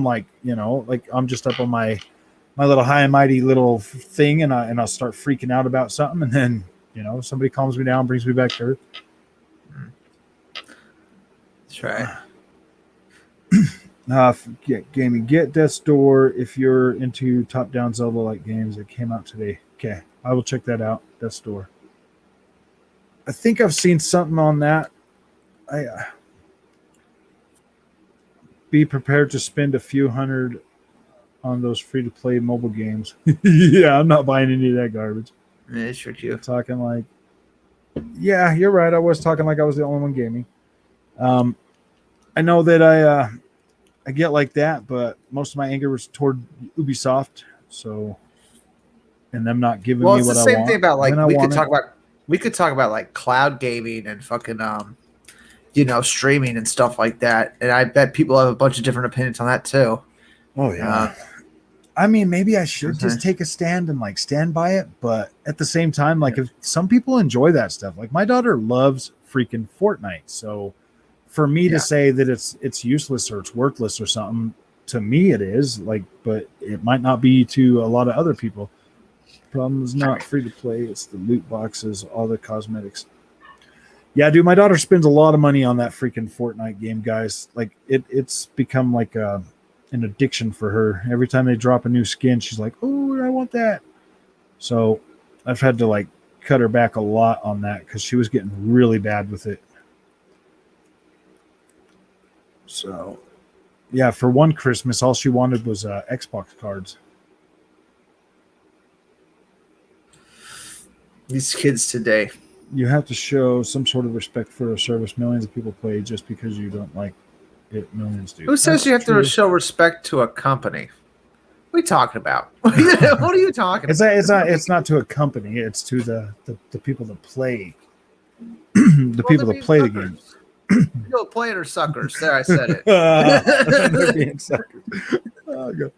like, I'm just up on my little high and mighty little thing, and I'll start freaking out about something, and then somebody calms me down, brings me back to earth. That's right. Gaming, get Death's Door if you're into top-down Zelda-like games that came out today. Okay, I will check that out. Death's Door. I think I've seen something on that. Be prepared to spend a few hundred on those free-to-play mobile games. Yeah, I'm not buying any of that garbage. Yeah, it's for you. Talking like, yeah, you're right. I was talking like I was the only one gaming. I know that I get like that, but most of my anger was toward Ubisoft. So, and them not giving me what I want. Well, it's the same thing about, like, we could talk about like cloud gaming and fucking streaming and stuff like that. And I bet people have a bunch of different opinions on that too. Oh yeah. I mean, maybe I should just take a stand and like stand by it, but at the same time, like, if some people enjoy that stuff, like my daughter loves freaking Fortnite, so for me to say that it's useless or it's worthless or something, to me it is, like, but it might not be to a lot of other people. Problem is not free to play, it's the loot boxes, all the cosmetics. Yeah, dude, my daughter spends a lot of money on that freaking Fortnite game, guys. Like, it's become like an addiction for her. Every time they drop a new skin, she's like, oh, I want that. So I've had to like cut her back a lot on that because she was getting really bad with it. So, yeah, for one Christmas, all she wanted was Xbox cards. These kids today. You have to show some sort of respect for a service millions of people play just because you don't like it. Millions do. Who says That's you have true. to show respect to a company? What are you talking about? What are you talking about? It's not to a company. It's to the people that play. The people that play the game. People that play it are suckers. There, I said it. They're being suckers. Oh, God.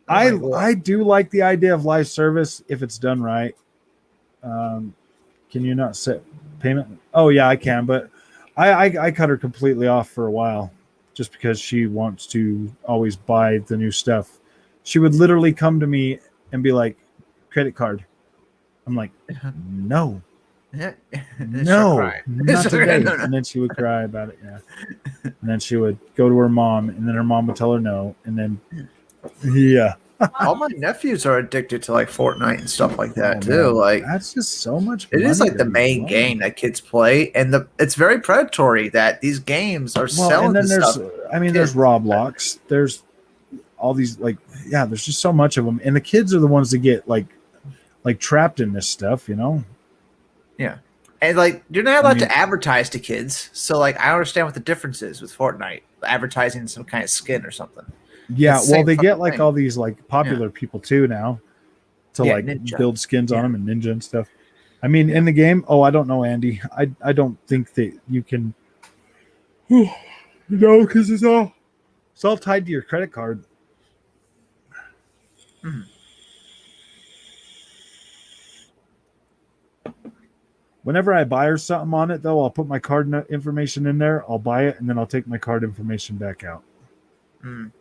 Oh, my God. I do like the idea of live service if it's done right. Can you not set payment? Oh yeah, I can, but I cut her completely off for a while just because she wants to always buy the new stuff. She would literally come to me and be like, credit card. I'm like, no, Yeah. no, not today. No. And then she would cry about it. Yeah. And then she would go to her mom, and then her mom would tell her no. And then, yeah. All my nephews are addicted to like Fortnite and stuff like that Oh, too. man. Like That's just so much it is money like the that main you game that kids play, and it's very predatory that these games are selling. And then this there's, stuff. there's Roblox. There's all these there's just so much of them, and the kids are the ones that get like trapped in this stuff, you know. Yeah, and like you're not allowed to advertise to kids, so like I understand what the difference is with Fortnite advertising some kind of skin or something. Yeah, It's well, same they get fucking like thing. all these like popular people too now to like Ninja. build skins on them and ninja and stuff. I mean, in the game, I don't know, Andy. I don't think that you can, because it's all tied to your credit card. Mhm. Whenever I buy her something on it, though, I'll put my card information in there. I'll buy it, and then I'll take my card information back out. Mm.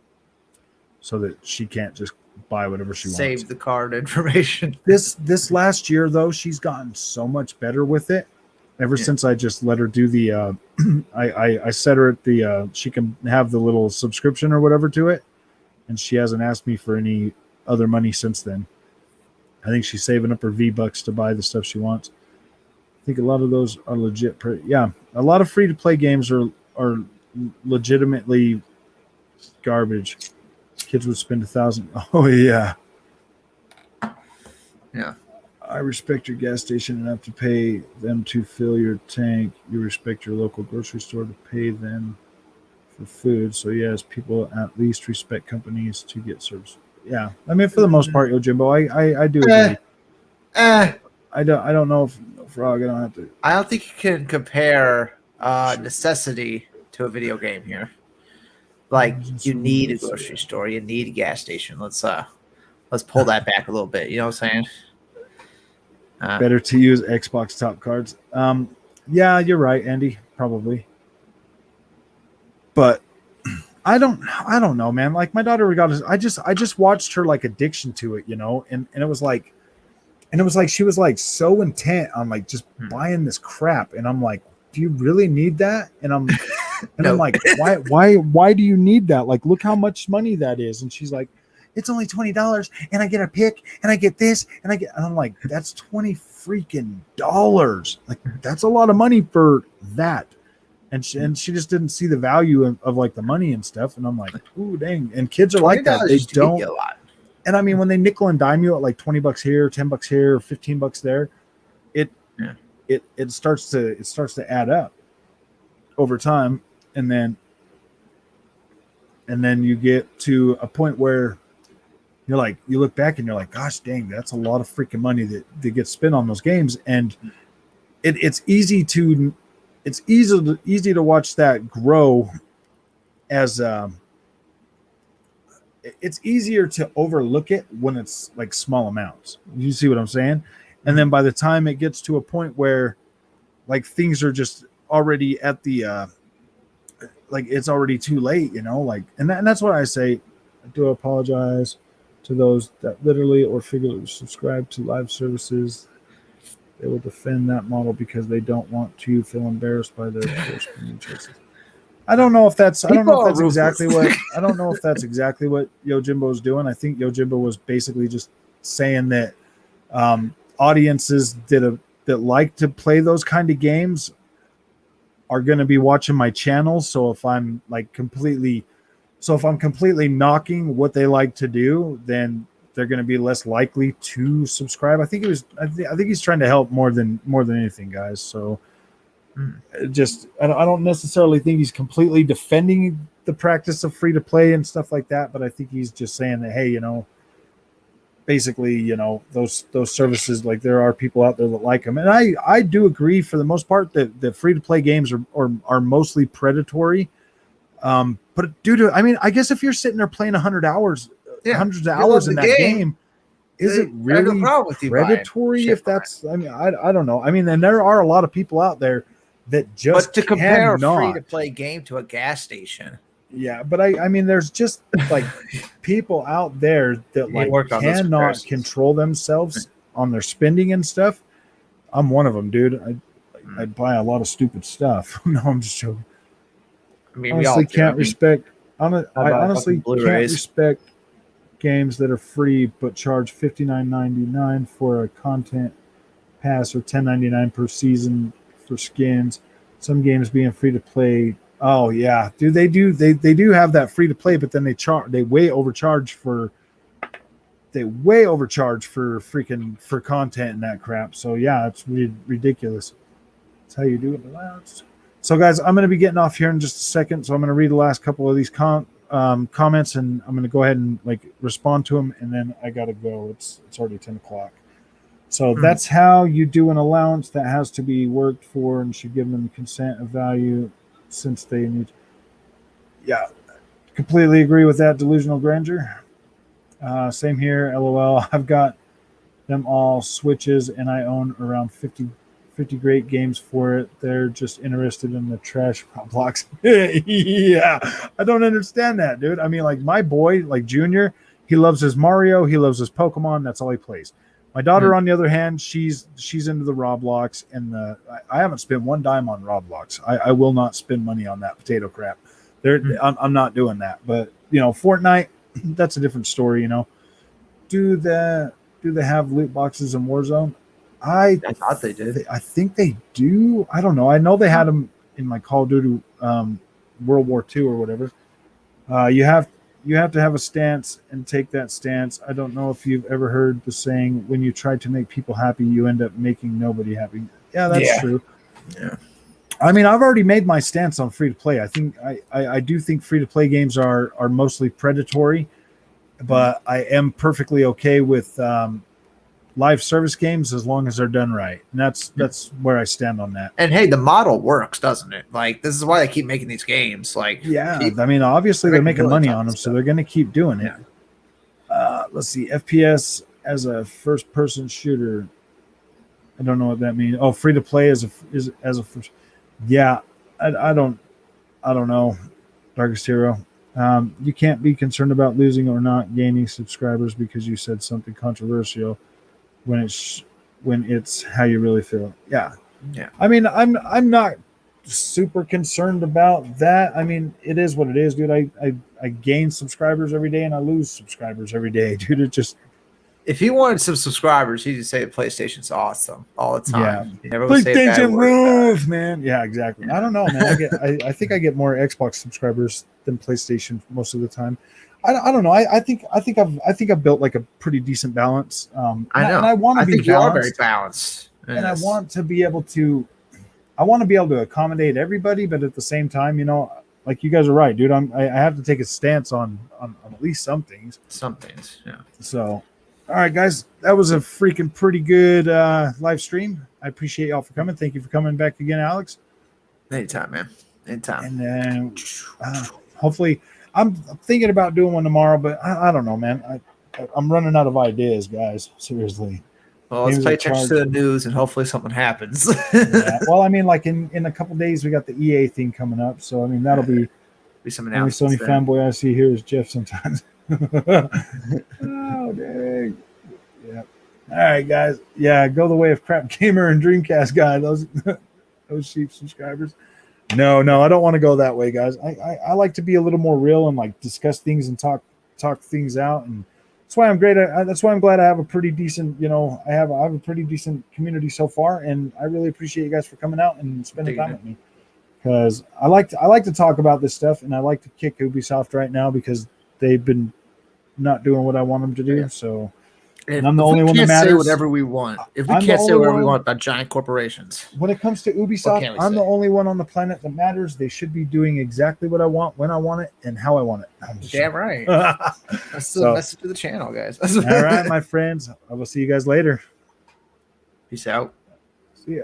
So that she can't just buy whatever she wants. Save the card information. This last year, though, she's gotten so much better with it. Ever since I just let her do the, I set her at the, she can have the little subscription or whatever to it, and she hasn't asked me for any other money since then. I think she's saving up her V-Bucks to buy the stuff she wants. I think a lot of those are legit. A lot of free-to-play games are legitimately garbage. Kids would spend $1,000. Oh yeah. Yeah. I respect your gas station enough to pay them to fill your tank. You respect your local grocery store to pay them for food. So yes, people at least respect companies to get service. Yeah, I mean for the most part, Yojimbo, I do agree. I don't know if Frog. I don't have to. I don't think you can compare necessity to a video game here. Like you need a grocery store, you need a gas station. Let's pull that back a little bit. You know what I'm saying? Better to use Xbox top cards. Yeah, you're right, Andy. Probably, but I don't know, man. Like my daughter got. I just watched her like addiction to it, you know, and it was like she was like so intent on like just buying this crap, and I'm like, do you really need that? And I'm I'm like, why do you need that? Like, look how much money that is. And she's like, it's only $20, and I get a pick, and I get this, and I'm like, that's $20 freaking dollars. Like, that's a lot of money for that. And she just didn't see the value of like the money and stuff. And I'm like, ooh, dang. And kids are like that. They don't. A lot. And I mean, when they nickel and dime you at like $20 here, $10 here, $15 there, it starts to add up over time. And then you get to a point where you're like, you look back and you're like, gosh dang, that's a lot of freaking money that gets spent on those games. And it's easy to watch that grow as it's easier to overlook it when it's like small amounts. You see what I'm saying? And then by the time it gets to a point where like things are just already at the like it's already too late, you know, like, and that's what I say. I do apologize to those that literally or figuratively subscribe to live services. They will defend that model because they don't want to feel embarrassed by their choices. I don't know if that's exactly what Yojimbo is doing. I think Yojimbo was basically just saying that audiences that like to play those kind of games are going to be watching my channel. So if I'm completely knocking what they like to do, then they're going to be less likely to subscribe. I think he's trying to help more than anything, guys. So just I don't necessarily think he's completely defending the practice of free to play and stuff like that, but I think he's just saying that, hey, basically, those services, like, there are people out there that like them, and I do agree for the most part that free to play games are mostly predatory. But due to, I guess if you're sitting there playing 100 hours, hundreds of hours in that game, is it really predatory? If that's, I don't know. And there are a lot of people out there that just, but to compare a free to play game to a gas station. Yeah, but there's just like people out there that cannot control themselves on their spending and stuff. I'm one of them, dude. I buy a lot of stupid stuff. No, I'm just joking. I honestly can't respect games that are free but charge $59.99 for a content pass or $10.99 per season for skins. Some games being free to play. Oh yeah, dude, they do have that free to play, but then they way overcharge for for content and that crap. So yeah, it's ridiculous. That's how you do it. So guys, I'm going to be getting off here in just a second. So I'm going to read the last couple of these comments, and I'm going to go ahead and respond to them, and then I got to go. It's already 10 o'clock. So that's how you do an allowance that has to be worked for and should give them consent of value since they need. Yeah, completely agree with that. Delusional grandeur. Same here. LOL. I've got them all Switches, and I own around 50 great games for it. They're just interested in the trash blocks. Yeah, I don't understand that, dude. My boy, Junior, he loves his Mario, he loves his Pokemon. That's all he plays. My daughter, on the other hand, she's into the Roblox, and I haven't spent one dime on Roblox. I will not spend money on that potato crap. I'm not doing that. But Fortnite, that's a different story. Do they have loot boxes in Warzone? I thought they did. I think they do. I don't know. I know they had them in my Call of Duty World War II or whatever. You have to have a stance and take that stance. I don't know if you've ever heard the saying, when you try to make people happy, you end up making nobody happy. Yeah, that's true. Yeah. I've already made my stance on free to play. I do think free to play games are mostly predatory, but I am perfectly okay with live service games as long as they're done right. And that's where I stand on that. And hey, the model works, doesn't it? This is why they keep making these games. Obviously they're making money on them, so they're going to keep doing it. Let's see, FPS as a first person shooter. I don't know what that means. Oh, free to play as a first. Yeah, I don't know. Darkest Hero. You can't be concerned about losing or not gaining subscribers because you said something controversial when it's how you really feel. Yeah. I'm not super concerned about that. It is what it is, dude. I gain subscribers every day and I lose subscribers every day, dude. It just, if he wanted some subscribers, he'd just say PlayStation's awesome all the time. Yeah, PlayStation rules, man. Yeah, exactly. I don't know, man. I think I get more Xbox subscribers than PlayStation most of the time. I don't know. I think I've built a pretty decent balance. I know. And I want to be balanced. You are very balanced. And I want to be able to accommodate everybody, but at the same time, you guys are right, dude. I have to take a stance on at least some things. Some things, yeah. So, all right, guys, that was a freaking pretty good live stream. I appreciate y'all for coming. Thank you for coming back again, Alex. Anytime, man. Anytime. And then hopefully, I'm thinking about doing one tomorrow, but I don't know, man. I'm running out of ideas, guys. Seriously. Well, let's pay attention to the news and hopefully something happens. Yeah. Well, in a couple days we got the EA thing coming up, so that'll be some announcements. Only Sony fanboy I see here is Jeff sometimes. Oh dang! Yeah. All right, guys. Yeah, go the way of Crap Gamer and Dreamcast guy. Those sheep subscribers. No, I don't want to go that way, guys. I like to be a little more real and discuss things and talk things out and that's why I'm great. That's why I'm glad I have a pretty decent, I have a pretty decent community so far, and I really appreciate you guys for coming out and spending time with me. Because I like to talk about this stuff, and I like to kick Ubisoft right now because they've been not doing what I want them to do. So. And I'm the only one that matters. Say whatever we want. If we can't say whatever we want about giant corporations. When it comes to Ubisoft, I'm the only one on the planet that matters. They should be doing exactly what I want, when I want it, and how I want it. Damn right. That's the message to the channel, guys. All right, my friends. I will see you guys later. Peace out. See ya.